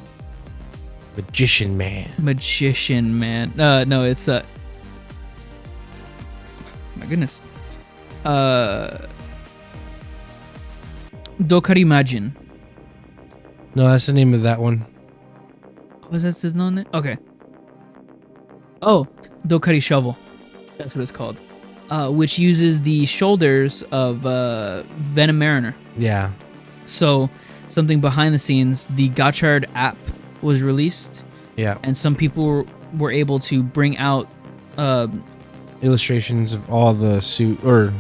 Magician Man. Magician Man. No, it's my goodness. Dokari Majin. No, that's the name of that one. Was that his name? Okay. Oh, Dokari Shovel. That's what it's called. Which uses the shoulders of Venom Mariner. Yeah. So, something behind the scenes, the Gotchard app was released. Yeah. And some people were able to bring out illustrations of all the suit or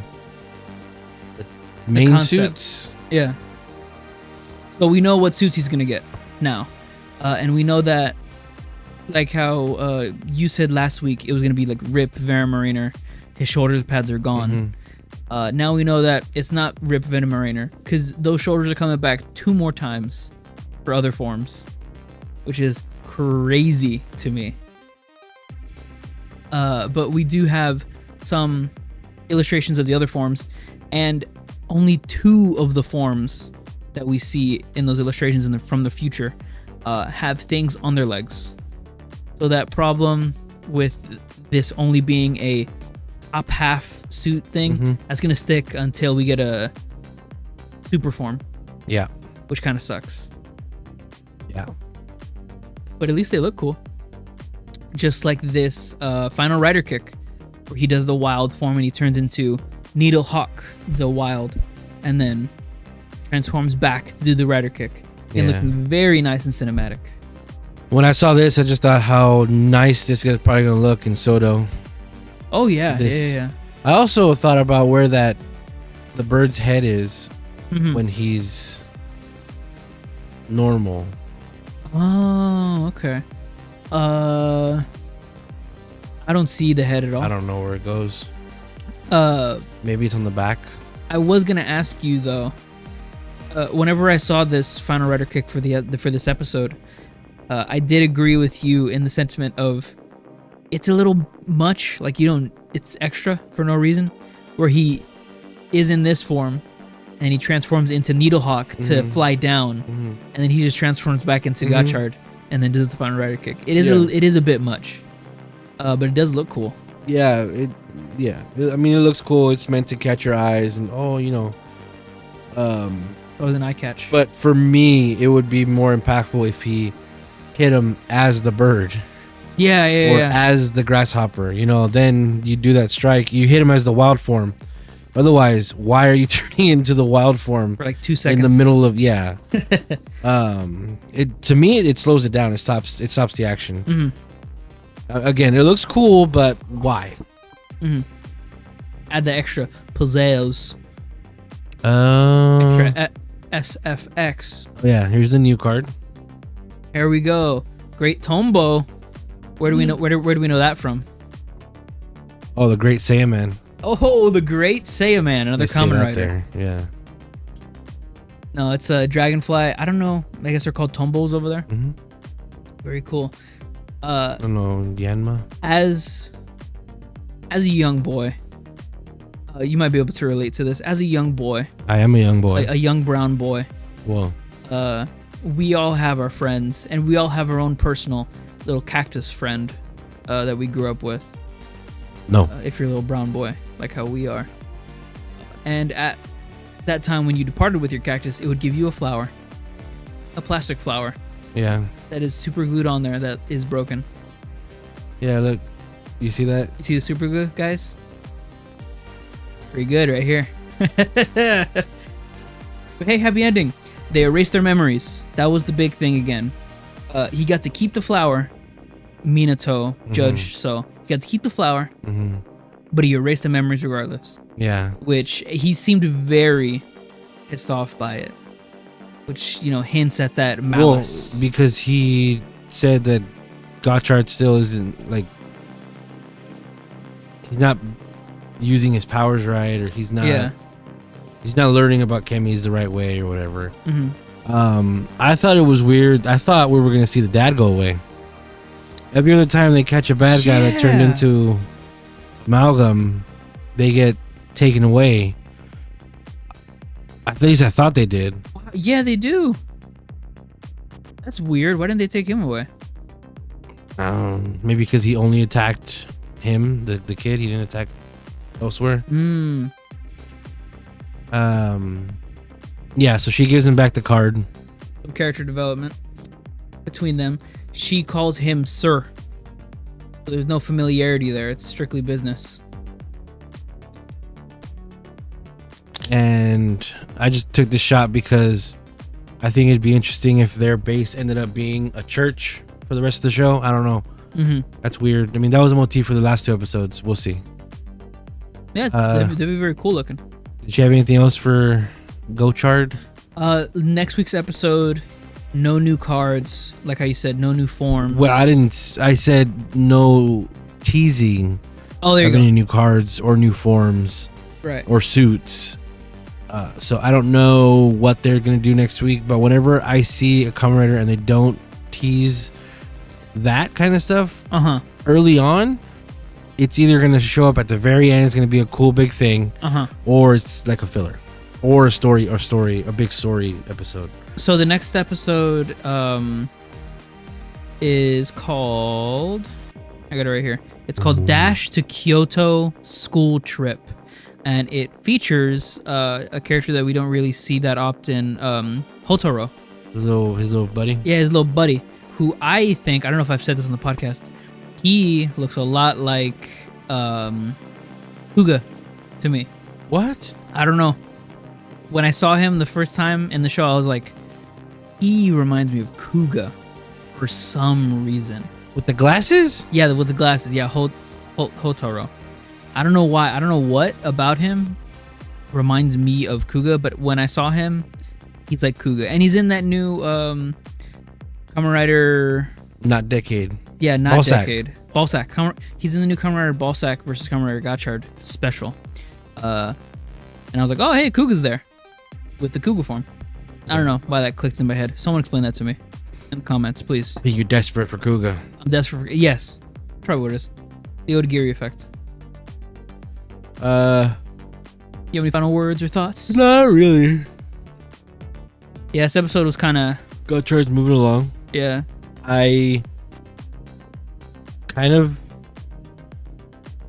the main suits. Yeah. So we know what suits he's gonna get now, and we know that, like how you said last week, it was gonna be like Rip Venom Mariner. His shoulder pads are gone. Now we know that it's not Rip Venom Mariner because those shoulders are coming back 2 more times for other forms, which is crazy to me. But we do have some illustrations of the other forms, and only 2 of the forms that we see in those illustrations from the future have things on their legs. So that problem with this only being a top half suit thing, that's gonna stick until we get a super form. Yeah. Which kind of sucks. Yeah. But at least they look cool. Just like this final rider kick, where he does the wild form and he turns into Needle Hawk the Wild, and then transforms back to do the rider kick. And looking very nice and cinematic. When I saw this, I just thought how nice this is probably gonna look in Soto. Oh yeah, This- yeah. I also thought about where the bird's head is Mhm. when he's normal. Oh, okay. I don't see the head at all. I don't know where it goes. Uh, Maybe it's on the back. I was gonna ask you though. Whenever I saw this final rider kick for for this episode, I did agree with you in the sentiment of it's a little much. Like it's extra for no reason. Where he is in this form, and he transforms into Needlehawk to fly down, and then he just transforms back into Gotchard, and then does the final rider kick. It is a bit much, but it does look cool. Yeah, I mean, it looks cool. It's meant to catch your eyes, and That was an eye catch. But for me, it would be more impactful if he hit him as the bird yeah. as the grasshopper. Then you do that strike. You hit him as the wild form. Otherwise, why are you turning into the wild form For like 2 seconds. in the middle of to me it slows it down. It stops the action. Mhm. Again, it looks cool, but why? Add the extra pizzazz. Extra. Extra SFX. Yeah, here's the new card. Here we go. Great Tombo. Where do we know? Where do we know that from? Oh, the Great Saiyaman. Oh, the Great Saiyaman, another They say Kamen that Rider. there. Yeah. No, it's a Dragonfly. I don't know. I guess they're called Tombos over there. Mhm. Very cool. I don't know, Yanma. As a young boy, you might be able to relate to this. As a young boy, I am a young boy. a young brown boy, Whoa. we all have our friends, and we all have our own personal little cactus friend that we grew up with. No. If you're a little brown boy, like how we are. And at that time when you departed with your cactus, it would give you a flower. A plastic flower Yeah. that is super glued on there that is broken. Yeah, look. You see that? You see the super glue, guys? Pretty good right here. But hey, happy ending. They erased their memories. That was the big thing again. He got to keep the flower. Minato judged so. He got to keep the flower, but he erased the memories regardless. Yeah. Which he seemed very pissed off by it. Which, hints at that malice. Well, because he said that Gotchard still isn't, like, he's not using his powers right, or he's not learning about chemis the right way or whatever. I thought it was weird. I thought we were going to see the dad go away. Every other time they catch a bad guy that turned into amalgam, they get taken away. At least I thought they did. Yeah, they do. That's weird. Why didn't they take him away? Maybe because he only attacked him, the kid. He didn't attack elsewhere. Yeah, so she gives him back the card. Some character development between them. She calls him Sir. So there's no familiarity there. It's strictly business. And I just took this shot because I think it'd be interesting if their base ended up being a church for the rest of the show. I don't know. That's weird. I mean, that was a motif for the last 2 episodes. We'll see. Yeah, that'd be very cool looking. Did you have anything else for Gotchard? Next week's episode, no new cards. Like how you said, no new forms. Well, I didn't. I said no teasing Oh, there you of go. any new cards or new forms Right. or suits. So I don't know what they're gonna do next week. But whenever I see a Kamen Rider and they don't tease that kind of stuff early on, it's either gonna show up at the very end. It's gonna be a cool big thing, or it's like a filler, or a big story episode. So the next episode is called, I got it right here. It's called Dash to Kyoto School Trip. And it features a character that we don't really see that often, Hotaro. His little buddy. Yeah, his little buddy, who I think, I don't know if I've said this on the podcast, he looks a lot like Kuga to me. What? I don't know. When I saw him the first time in the show, I was like, he reminds me of Kuga. for some reason. With the glasses? Yeah, with the glasses. Yeah, Hotaro. I don't know why. I don't know what about him reminds me of Kuga, but when I saw him, he's like Kuga. And he's in that new Kamen Rider... Not Decade. Yeah, not Ballsack. Decade. Ballsack. He's in the new Kamen Rider Ballsack versus Kamen Rider Gotchard special. And I was like, oh, hey, Kuga's there. With the Kuga form. I don't know why that clicked in my head. Someone explain that to me. In the comments, please. You're desperate for Kuga. I'm desperate for... Yes. Probably what it is. The Odagiri effect. You have any final words or thoughts? Not really. Yeah, this episode was kind of... Gotchard's moving along. Yeah. I kind of...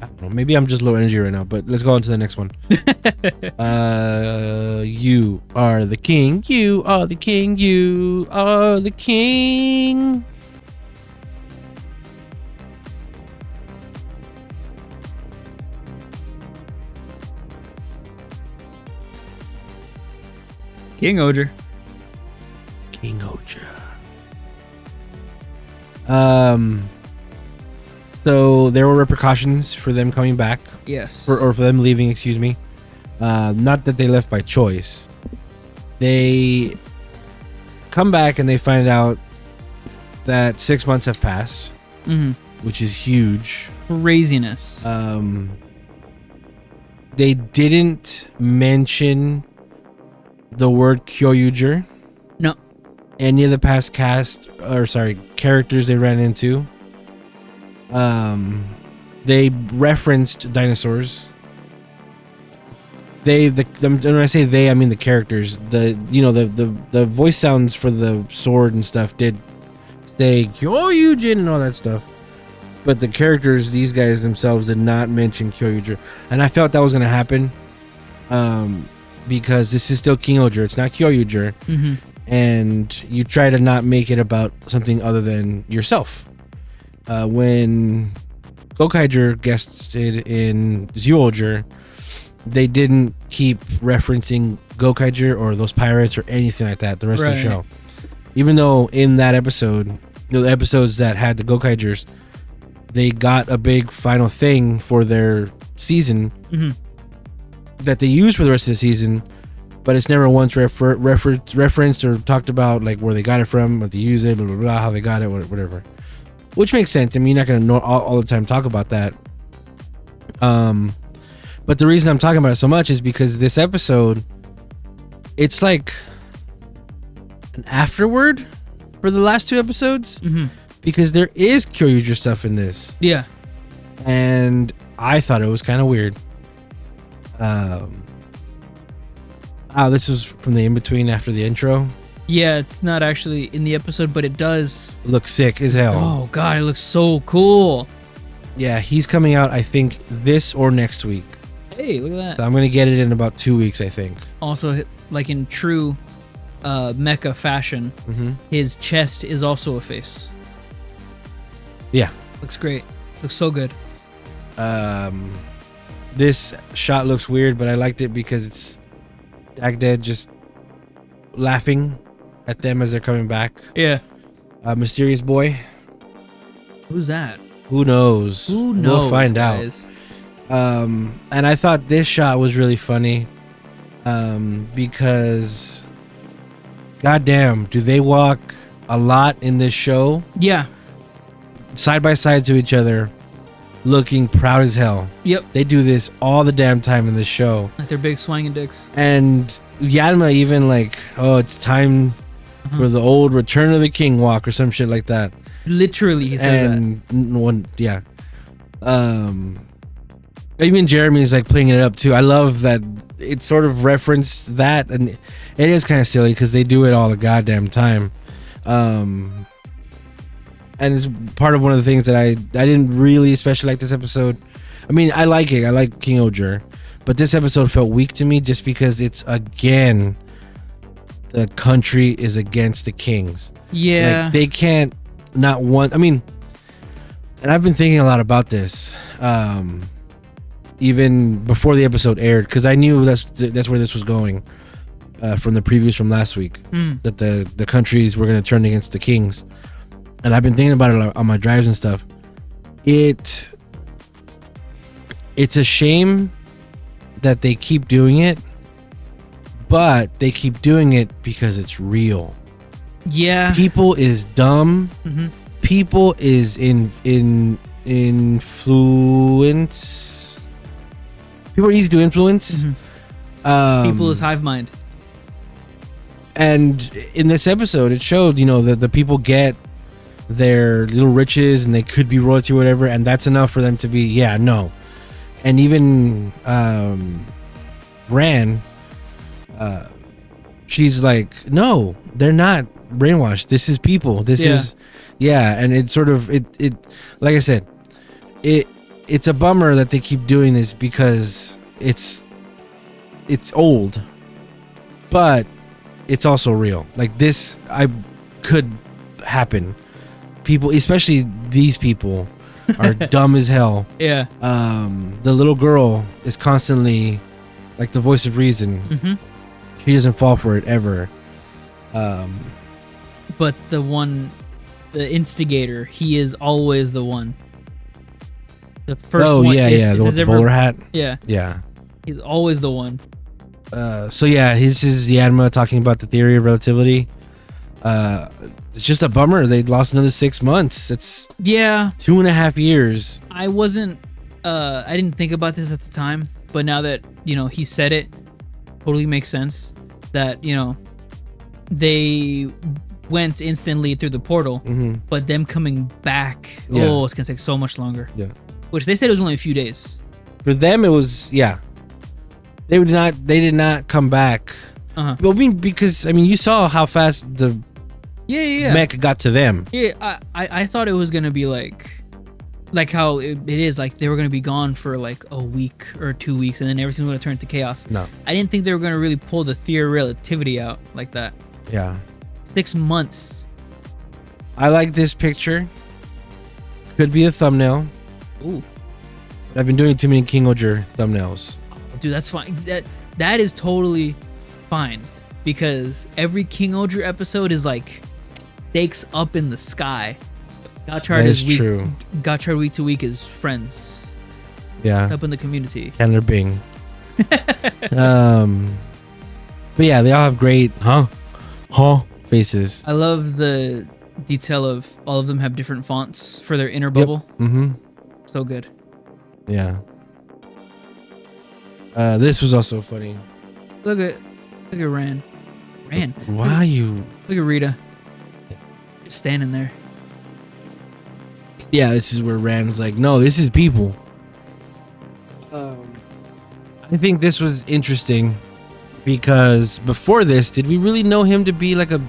I don't know. Maybe I'm just low energy right now, but let's go on to the next one. You are the king. You are the king. You are the king. King-Ohger. King-Ohger. So there were repercussions for them coming back. Yes. Or for them leaving, excuse me. Not that they left by choice. They come back and they find out that 6 months have passed, which is huge. Craziness. They didn't mention the word Kyohger. No. Any of the past characters they ran into. They referenced dinosaurs. When I say they, I mean the characters. The voice sounds for the sword and stuff did say Kyohger and all that stuff, but the characters, these guys themselves, did not mention Kyohger, and I felt that was gonna happen, because this is still King-Ohger. It's not Kyohger, and you try to not make it about something other than yourself. When Gotchard guested in Jihyo, they didn't keep referencing Gotchard or those pirates or anything like that the rest of the show. Even though in that episode, the episodes that had the Gotcharders, they got a big final thing for their season that they used for the rest of the season, but it's never once referenced or talked about, like where they got it from, what they use it, blah, blah, blah, how they got it, whatever. Which makes sense. I mean, you're not going to know all the time talk about that. But the reason I'm talking about it so much is because this episode, it's like an afterword for the last two episodes. Because there is Kyohger stuff in this. Yeah. And I thought it was kind of weird. This was from the in-between after the intro. Yeah, it's not actually in the episode, but it does look sick as hell. Oh god, it looks so cool. Yeah, he's coming out, I think, this or next week. Hey, look at that. So I'm gonna get it in about 2 weeks, I think. Also, like in true mecha fashion, his chest is also a face. Yeah. Looks great. Looks so good. This shot looks weird, but I liked it because it's Dagdead just laughing at them as they're coming back. Yeah. Mysterious boy. Who's that? Who knows? Who knows? We'll find guys. out. And I thought this shot was really funny, because goddamn, do they walk a lot in this show? Yeah. Side by side to each other, looking proud as hell. Yep. They do this all the damn time in this show. Like they're big swinging dicks. And Yanma even like, oh, it's time for the old Return of the King walk or some shit like that. Literally, he says that. Even Jeremy is like playing it up too. I love that it sort of referenced that, and it is kind of silly because they do it all the goddamn time. And it's part of one of the things that I didn't really especially like this episode. I mean, I like it. I like King-Ohger, but this episode felt weak to me just because it's again the country is against the kings. Yeah, like, they can't not one. I mean, and I've been thinking a lot about this, even before the episode aired, because I knew that's where this was going from the previews from last week. That the countries were going to turn against the kings. and I've been thinking about it on my drives and stuff. It's a shame that they keep doing it, but they keep doing it because it's real. Yeah. People is dumb. Mm-hmm. People is influence. People are easy to influence. Mm-hmm. People is hive mind. And in this episode, it showed, that the people get their little riches and they could be royalty or whatever, and that's enough for them to be, no. And even Ran, she's like, no, they're not brainwashed. This is people. This is, and it's sort of, it like I said, it's a bummer that they keep doing this because it's old, but it's also real. Like this, could happen. People, especially these people, are dumb as hell. Yeah. The little girl is constantly like the voice of reason. Mm-hmm. She doesn't fall for it ever. But the instigator, he is always the one. The first one. Oh yeah, with the bowler hat. Yeah. He's always the one. So yeah, this is Yanma talking about the theory of relativity. It's just a bummer they lost another 6 months. It's 2.5 years. I didn't think about this at the time, but now that he said it, totally makes sense that they went instantly through the portal, but them coming back, it's gonna take so much longer. Yeah, which they said it was only a few days. For them, it was They did not come back. Well, because you saw how fast the mech got to them. Yeah, I thought it was gonna be like how it is. Like they were gonna be gone for like a week or 2 weeks, and then everything's gonna turn to chaos. No, I didn't think they were gonna really pull the theory of relativity out like that. Yeah, 6 months. I like this picture. Could be a thumbnail. Ooh, I've been doing too many King-Ohger thumbnails. Dude, that's fine. That is totally fine because every King-Ohger episode is like stakes up in the sky. Gotchard is true. Gotchard week to week is friends. Yeah, up in the community. Chandler Bing. But yeah, they all have great faces. I love the detail of all of them have different fonts for their inner bubble. Mm-hmm. So good. Yeah. This was also funny. Look at Ran. Why you? Look at Rita. Just standing there. Yeah, this is where Ran's like, no, this is people. I think this was interesting because before this, did we really know him to be like a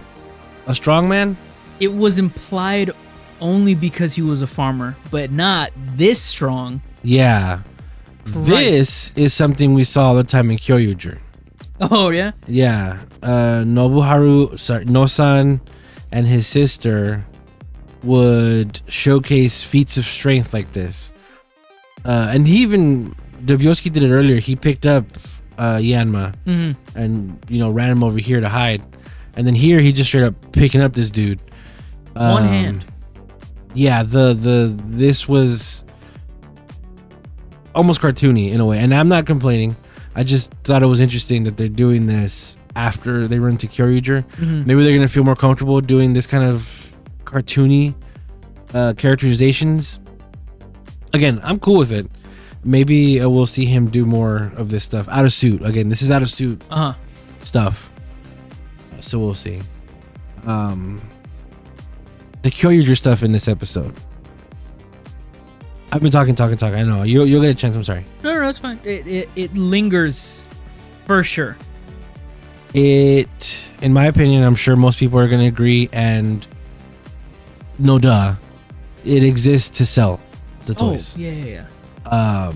strong man? It was implied only because he was a farmer, but not this strong. Yeah. Christ. This is something we saw all the time in Kyoryuger. Oh, yeah? Yeah. Nosan and his sister would showcase feats of strength like this. And he even, Dobyoski did it earlier. He picked up Yanma and, ran him over here to hide. And then here he just straight up picking up this dude. One hand. Yeah, this was almost cartoony in a way. And I'm not complaining. I just thought it was interesting that they're doing this after they run to Kyoryuger. Maybe they're going to feel more comfortable doing this kind of cartoony characterizations. Again, I'm cool with it. Maybe we'll see him do more of this stuff out of suit. Again, this is out of suit stuff. So we'll see. The Kyoryuger stuff in this episode. I've been talking. I know. You'll get a chance. I'm sorry. No, it's fine. It lingers for sure. It, in my opinion, I'm sure most people are going to agree, and no duh, it exists to sell the toys. Oh, yeah.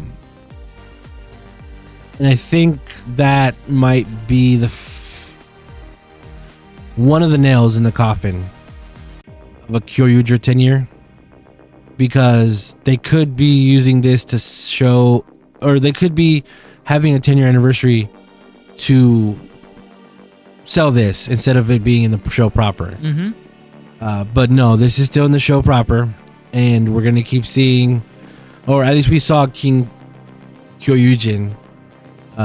And I think that might be one of the nails in the coffin of a Kyoryuger tenure, because they could be using this to show, or they could be having a 10-year anniversary to sell this instead of it being in the show proper. But no, this is still in the show proper, and we're gonna keep seeing, or at least we saw King Kyoryujin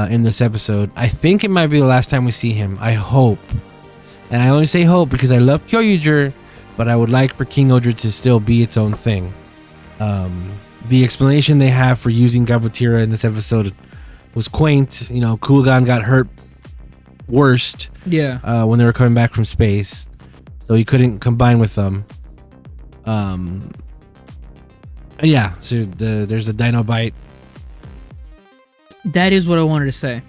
in this episode. I think it might be the last time we see him. I hope, and I only say hope because I love Kyoryuger, but I would like for King-Ohger to still be its own thing. The explanation they have for using Gabutira in this episode was quaint. You know, Kugan got hurt worst when they were coming back from space, so he couldn't combine with them. Yeah, so there's a dino bite. That is what I wanted to say.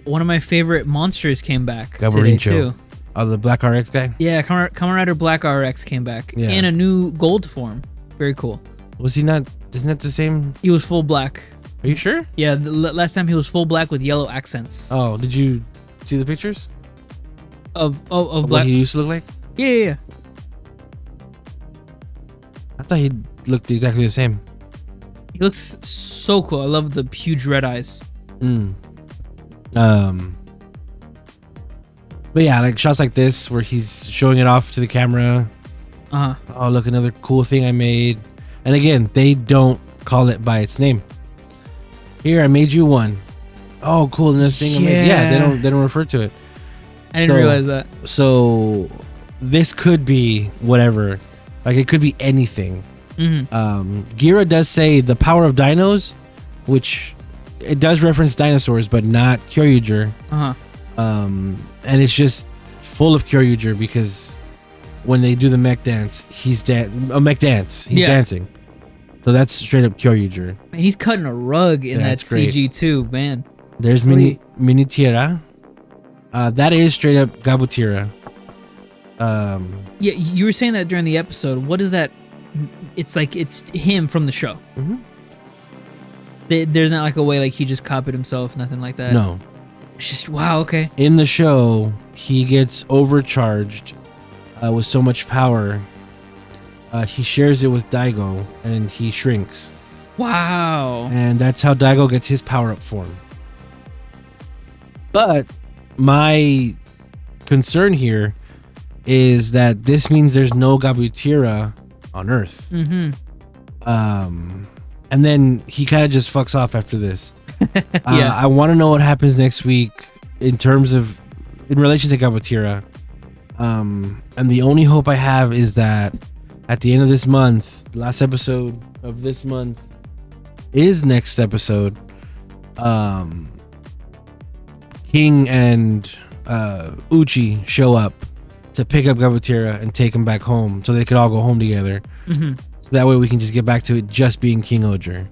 One of my favorite monsters came back today too. Oh, the Black RX guy? Yeah, Kamen Rider Black RX came back in a new gold form. Very cool. Was he not? Isn't that the same? He was full black. Are you sure? Yeah, the last time he was full black with yellow accents. Oh, did you see the pictures of what black? he used to look like? Yeah. I thought he looked exactly the same. He looks so cool. I love the huge red eyes. But yeah, like shots like this where he's showing it off to the camera. Oh, look, another cool thing I made. And again, they don't call it by its name. Here, I made you one. Oh, cool, another thing I made. Yeah, they don't refer to it. I didn't realize that. So this could be whatever. Like it could be anything. Gira does say the power of dinos, which it does reference dinosaurs, but not Kyoryuger. And it's just full of Kyoryuger because when they do the mech dance, he's dancing. So that's straight up Kyoryuger. And he's cutting a rug in that CG too, man. There's Minitira. That is straight up Gabutira. Yeah, you were saying that during the episode. What is that? It's like it's him from the show. There's not like a way like he just copied himself, nothing like that. No. It's just wow. Okay. In the show, he gets overcharged with so much power. He shares it with Daigo, and he shrinks. Wow. And that's how Daigo gets his power-up form. But my concern here is that this means there's no Gabutira on Earth. And then he kind of just fucks off after this. I want to know what happens next week in relation to Gabutira. And the only hope I have is that at the end of this month, the last episode of this month is next episode. King and Uchi show up to pick up Gabutira and take him back home so they could all go home together. So that way we can just get back to it just being King-Ohger.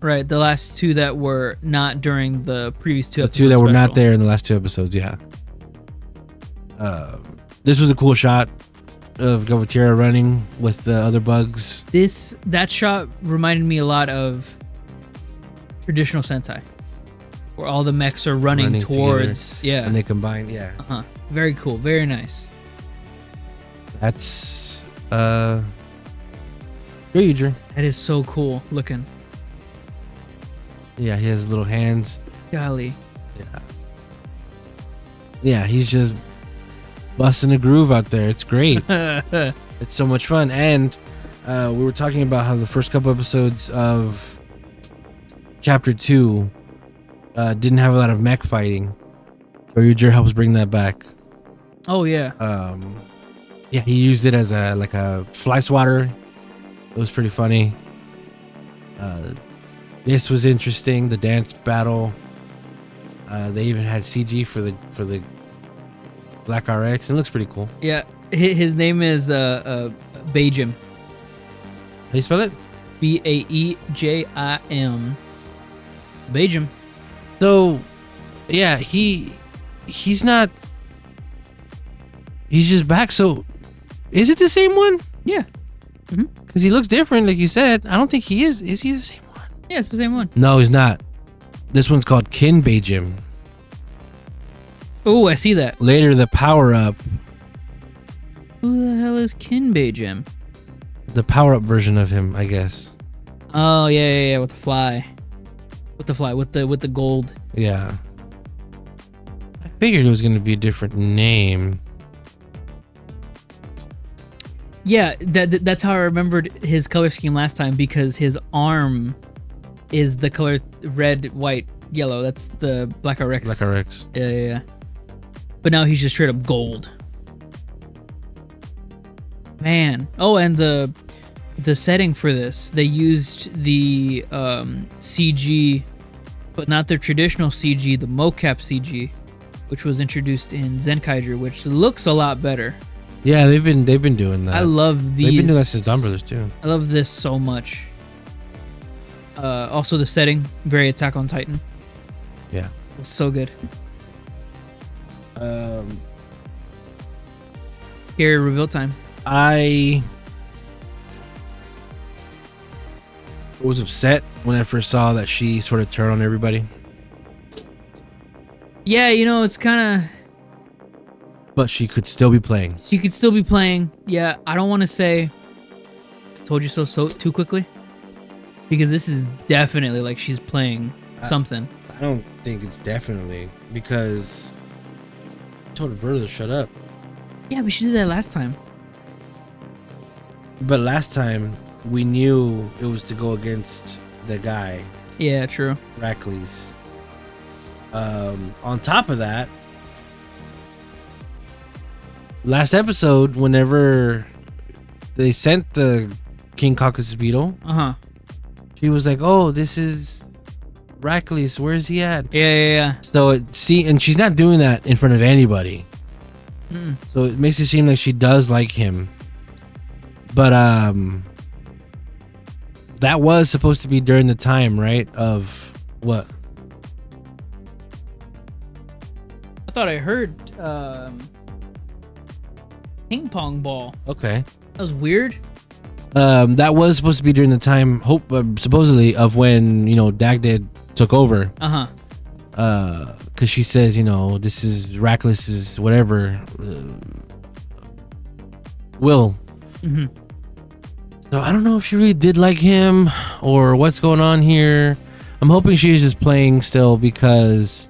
Right, the last two that were not during the previous two episodes. The two that were not there in the last two episodes, yeah. This was a cool shot of Gabutira running with the other bugs. That shot reminded me a lot of traditional Sentai, where all the mechs are running towards together, and they combine. Very cool, very nice. That's Kyoryuger. That is so cool looking. Yeah, he has little hands. Golly. Yeah, he's just busting a groove out there. It's great. It's so much fun. And we were talking about how the first couple episodes of Chapter 2 didn't have a lot of mech fighting. Kyoryuger helps bring that back. Oh, yeah. Yeah, he used it as a fly swatter. It was pretty funny. This was interesting. The dance battle. They even had CG for the Black RX. It looks pretty cool. Yeah, his name is Baejim. How do you spell it? Baejim. Baejim. So, yeah, he's not. He's just back. So, is it the same one? Yeah. Because he looks different, like you said. I don't think he is. Is he the same one? Yeah, it's the same one. No, he's not. This one's called Kin Baejim. Oh, I see that. Later, the power-up. Who the hell is Kin Baejim? The power-up version of him, I guess. Oh, yeah, with the fly. With the gold. Yeah. I figured it was going to be a different name. Yeah, that's how I remembered his color scheme last time, because his arm is the color red, white, yellow. That's the Black RX. Black RX. Yeah. But now he's just straight up gold. Man. Oh, and the setting for this, they used the CG, but not their traditional CG, the mocap CG, which was introduced in Zenkaiger, which looks a lot better. Yeah, they've been doing that. I love these. They've been doing that since Dawn Brothers too. I love this so much. Also the setting, very Attack on Titan. Yeah. It's so good. Scary reveal time. I was upset when I first saw that she sort of turned on everybody. Yeah, it's kind of... But she could still be playing. She could still be playing. Yeah, I don't want to say I told you so too quickly, because this is definitely like she's playing something. I don't think it's definitely, because I told her brother to shut up. Yeah, but she did that last time. But last time we knew it was to go against the guy. Yeah, true. Rackley's. On top of that, last episode, whenever they sent the King Caucasus beetle, she was like, "Oh, this is Rackley's. Where's he at?" Yeah. So and she's not doing that in front of anybody. So it makes it seem like she does like him. But that was supposed to be during the time, right? Of what? I thought I heard ping pong ball. Okay. That was weird. That was supposed to be during the time, supposedly, of when DivKid took over. Because she says, this is Rackless's whatever will. So I don't know if she really did like him or what's going on here. I'm hoping she's just playing still, because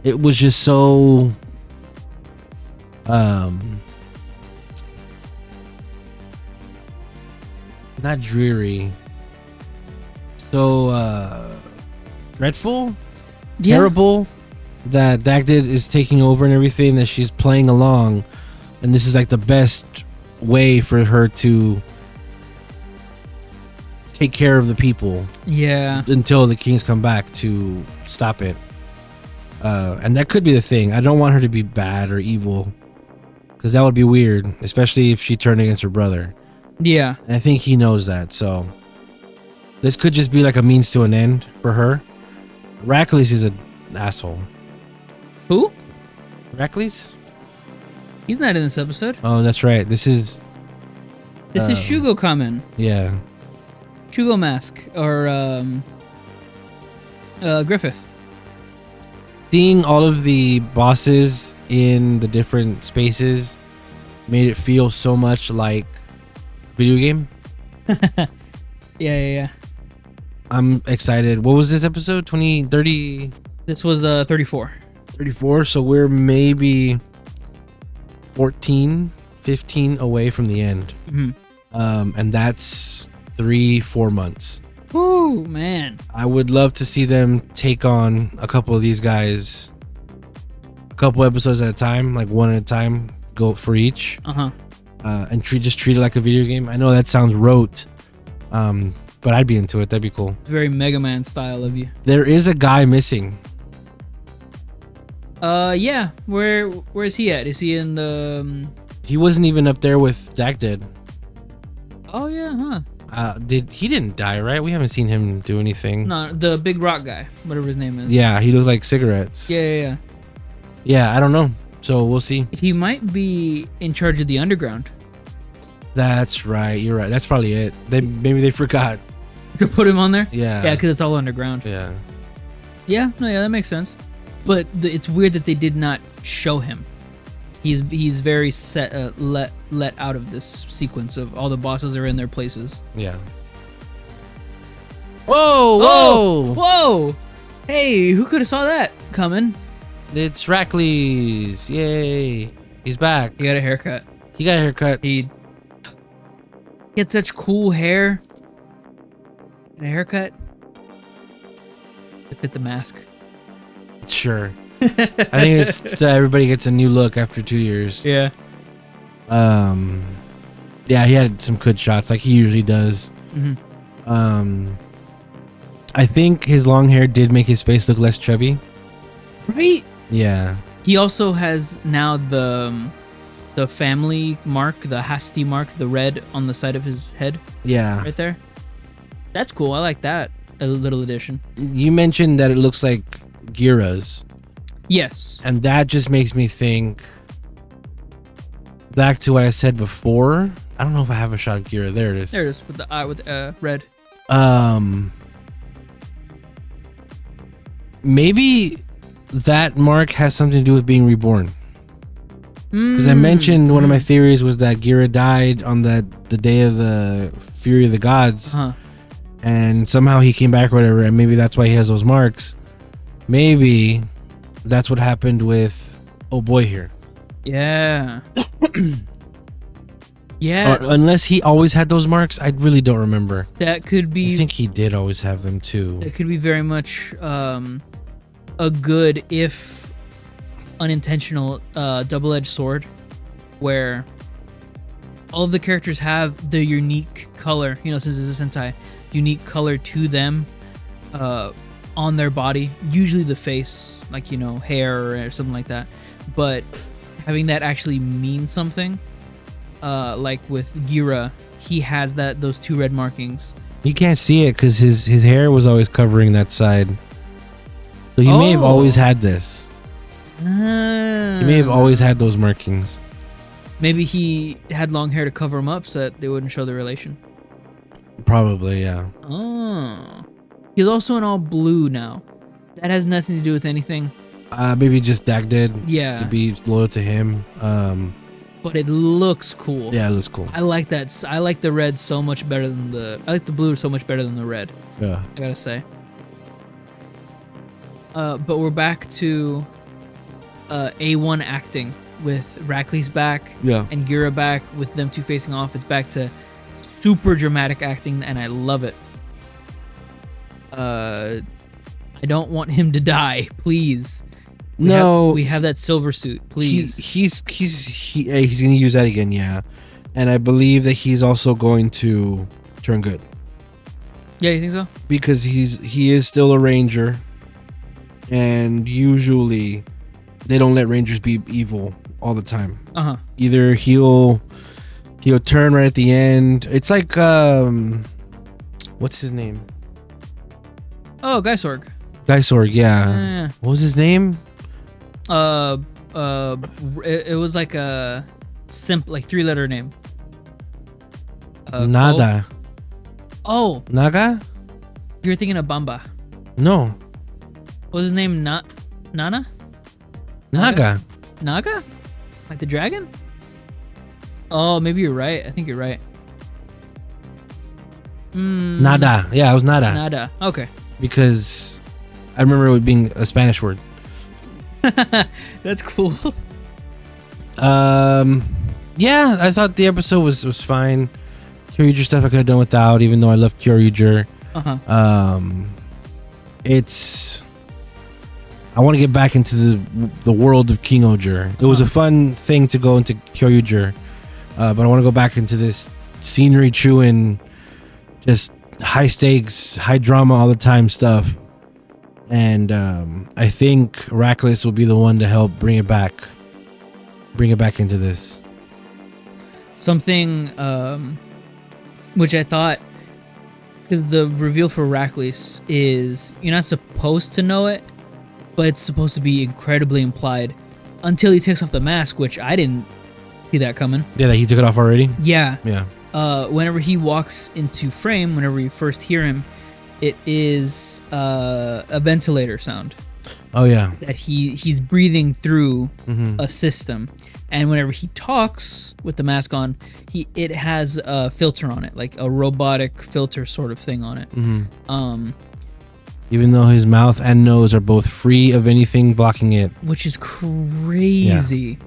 it was just so not dreary, so dreadful, terrible, that DivKid is taking over and everything, that she's playing along, and this is like the best way for her to take care of the people, until the kings come back to stop it. And that could be the thing. I don't want her to be bad or evil, because that would be weird, especially if she turned against her brother. Yeah. And I think he knows that, so this could just be like a means to an end for her. Rackley's is an asshole. Who? Rackley's? He's not in this episode. Oh, that's right. This is Shugo Kamen. Yeah. Shugo Mask, or Griffith. Seeing all of the bosses in the different spaces made it feel so much like a video game. Yeah. I'm excited. What was this episode? 30? This was 34. 34, so we're maybe 14, 15 away from the end. And that's 3-4 months. Ooh, man. I would love to see them take on a couple of these guys, a couple episodes at a time, like one at a time, go for each. And treat it like a video game. I know that sounds rote, but I'd be into it. That'd be cool. It's very Mega Man style of you. There is a guy missing. Yeah. Where is he at? Is he in the? He wasn't even up there with DivKid. Oh yeah, huh? He didn't die, right? We haven't seen him do anything. No, the big rock guy, whatever his name is. Yeah, he looks like cigarettes. Yeah. Yeah, I don't know. So we'll see. He might be in charge of the underground. That's right. You're right. That's probably it. Maybe they forgot to put him on there. Yeah. Yeah, because it's all underground. Yeah. Yeah. No. Yeah, that makes sense. But it's weird that they did not show him. He's very set let out of this sequence of all the bosses are in their places. Yeah. Whoa! Hey, who could have saw that coming? It's Rackley's. Yay! He's back. He got a haircut. He got a haircut. He He had such cool hair and a haircut to fit the mask. Sure. I think it's everybody gets a new look after 2 years. Yeah. Yeah, he had some good shots like he usually does. I think his long hair did make his face look less chubby. Right? Yeah. He also has now the family mark, the ISHII mark, the red on the side of his head. Yeah. Right there. That's cool. I like that. A little addition. You mentioned that it looks like Gira's. Yes. And that just makes me think back to what I said before. I don't know if I have a shot of Gira. There it is. There it is with the eye with red. Maybe that mark has something to do with being reborn. Because I mentioned one of my theories was that Gira died on the day of the Fury of the Gods. And somehow he came back or whatever, and maybe that's why he has those marks. Maybe that's what happened with oh boy here. Yeah. Yeah. Or, unless he always had those marks, I really don't remember. That could be. I think he did always have them too. It could be very much a good, if unintentional, double-edged sword, where all of the characters have the unique color. You know, since it's a Sentai, unique color to them on their body. Usually the face, like, you know, hair or something like that. But having that actually mean something, like with Gira, he has those two red markings. You can't see it because his hair was always covering that side. So he may have always had this. He may have always had those markings. Maybe he had long hair to cover him up so that they wouldn't show the relation. Probably, yeah. Oh. He's also in all blue now. That has nothing to do with anything. Maybe just Dag did. Yeah. To be loyal to him. But it looks cool. Yeah, it looks cool. I like that. I like the red so much better than I like the blue so much better than the red. Yeah. I gotta say. But we're back to A1 acting with Rackley's back. Yeah. And Gira back with them two facing off. It's back to super dramatic acting, and I love it. I don't want him to die, please. We have that silver suit, please. He's gonna use that again, yeah. And I believe that he's also going to turn good. Yeah, you think so? Because he is still a ranger, and usually they don't let rangers be evil all the time. Either he'll turn right at the end. It's like what's his name? Oh, Gotchard. Gotchard, yeah. What was his name? It was like a like 3-letter name. Nada. Oh, Naga? you're thinking of Bamba. No. What was his name? Nana? Naga. Naga? Like the dragon? Oh, maybe you're right. I think you're right. Nada. Yeah, it was Nada. Nada. Okay. Because I remember it being a Spanish word. That's cool. Yeah, I thought the episode was fine. Kyoryuger stuff I could have done without, even though I love Kyoryuger. I want to get back into the world of King-Ohger. It was a fun thing to go into Kyoryuger, but I want to go back into this scenery chewing, just high stakes, high drama all the time stuff. And I think Rackless will be the one to help bring it back into this. Something which I thought, because the reveal for Rackless is you're not supposed to know it, but it's supposed to be incredibly implied until he takes off the mask, which I didn't see that coming. Yeah, that he took it off already? Yeah. Yeah. Whenever he walks into frame, whenever you first hear him, it is a ventilator sound. Oh yeah. That he's breathing through a system, and whenever he talks with the mask on, it has a filter on it, like a robotic filter sort of thing on it. Even though his mouth and nose are both free of anything blocking it, which is crazy.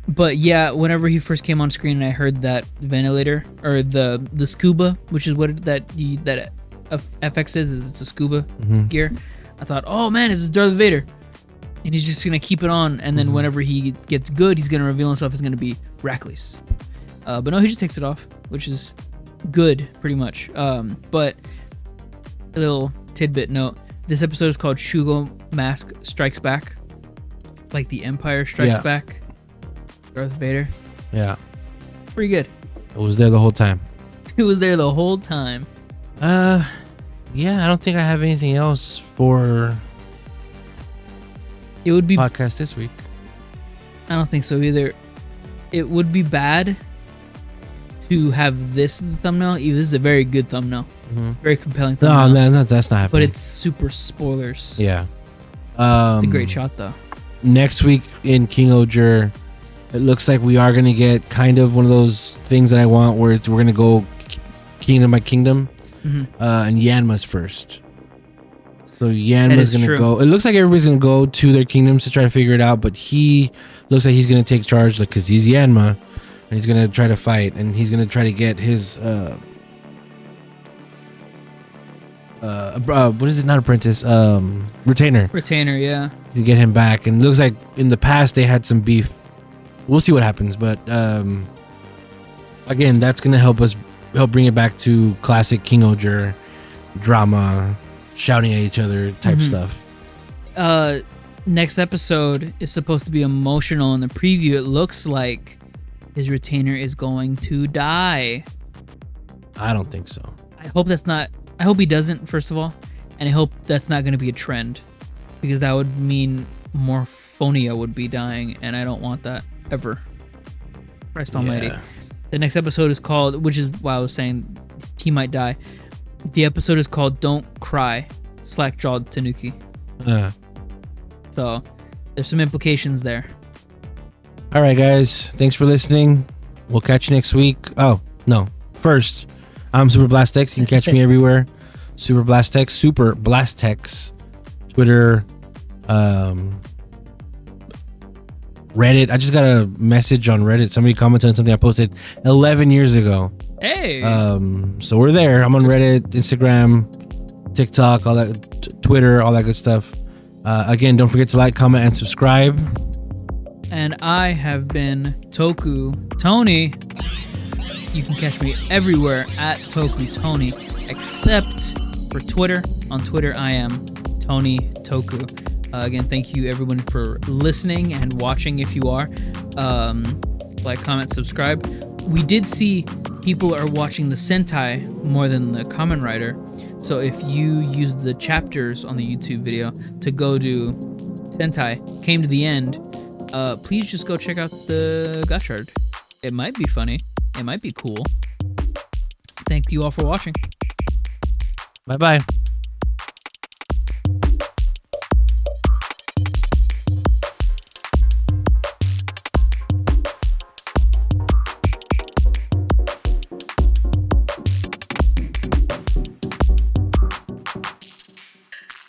But yeah, whenever he first came on screen and I heard that ventilator or the scuba, which is what FX is it's a scuba gear. I thought, oh man, this is Darth Vader, and he's just gonna keep it on, and then whenever he gets good, he's gonna reveal himself as gonna be Rackless. But no, he just takes it off, which is good, pretty much. But a little tidbit note: this episode is called Shugo Mask Strikes Back, like the Empire Strikes Back. Darth Vader. Yeah. Pretty good. It was there the whole time. It was there the whole time. Yeah, I don't think I have anything else for it would be podcast this week. I don't think so either. It would be bad to have this in the thumbnail. This is a very good thumbnail. Very compelling thumbnail. No, that's not happening. But it's super spoilers. Yeah. It's a great shot though. Next week in King-Ohger, it looks like we are going to get kind of one of those things that I want where we're going to go kingdom by kingdom. And Yanma's first. So Yanma's going to go. It looks like everybody's going to go to their kingdoms to try to figure it out, but he looks like he's going to take charge because he's Yanma, and he's going to try to fight, and he's going to try to get his what is it? Not apprentice, retainer. Retainer, yeah. To get him back, and it looks like in the past they had some beef. We'll see what happens, but again, that's gonna help bring it back to classic King-Ohger drama, shouting at each other type stuff. Next episode is supposed to be emotional. In the preview, it looks like his retainer is going to die. I don't think so. I hope that's not. I hope he doesn't, first of all, and I hope that's not going to be a trend, because that would mean more Phonia would be dying, and I don't want that ever. Christ almighty. The next episode is called, which is why I was saying he might die. The episode is called Don't Cry, Slack-Jawed Tanuki. So there's some implications there. All right, guys. Thanks for listening. We'll catch you next week. Oh, no. First, I'm Super Blastex. You can catch me everywhere. Super Blastex, Twitter, Reddit. I just got a message on Reddit. Somebody commented on something I posted 11 years ago. Hey. So we're there. I'm on Reddit, Instagram, TikTok, all that, Twitter, all that good stuff. Again, don't forget to like, comment, and subscribe. And I have been Toku Tony. You can catch me everywhere at Toku Tony, except for Twitter. On Twitter, I am Tony Toku. Again, thank you everyone for listening and watching. If you are, like, comment, subscribe. We did see people are watching the Sentai more than the Kamen Rider. So if you use the chapters on the YouTube video to go to Sentai, came to the end, please just go check out the Gotchard. It might be funny. It might be cool. Thank you all for watching. Bye-bye.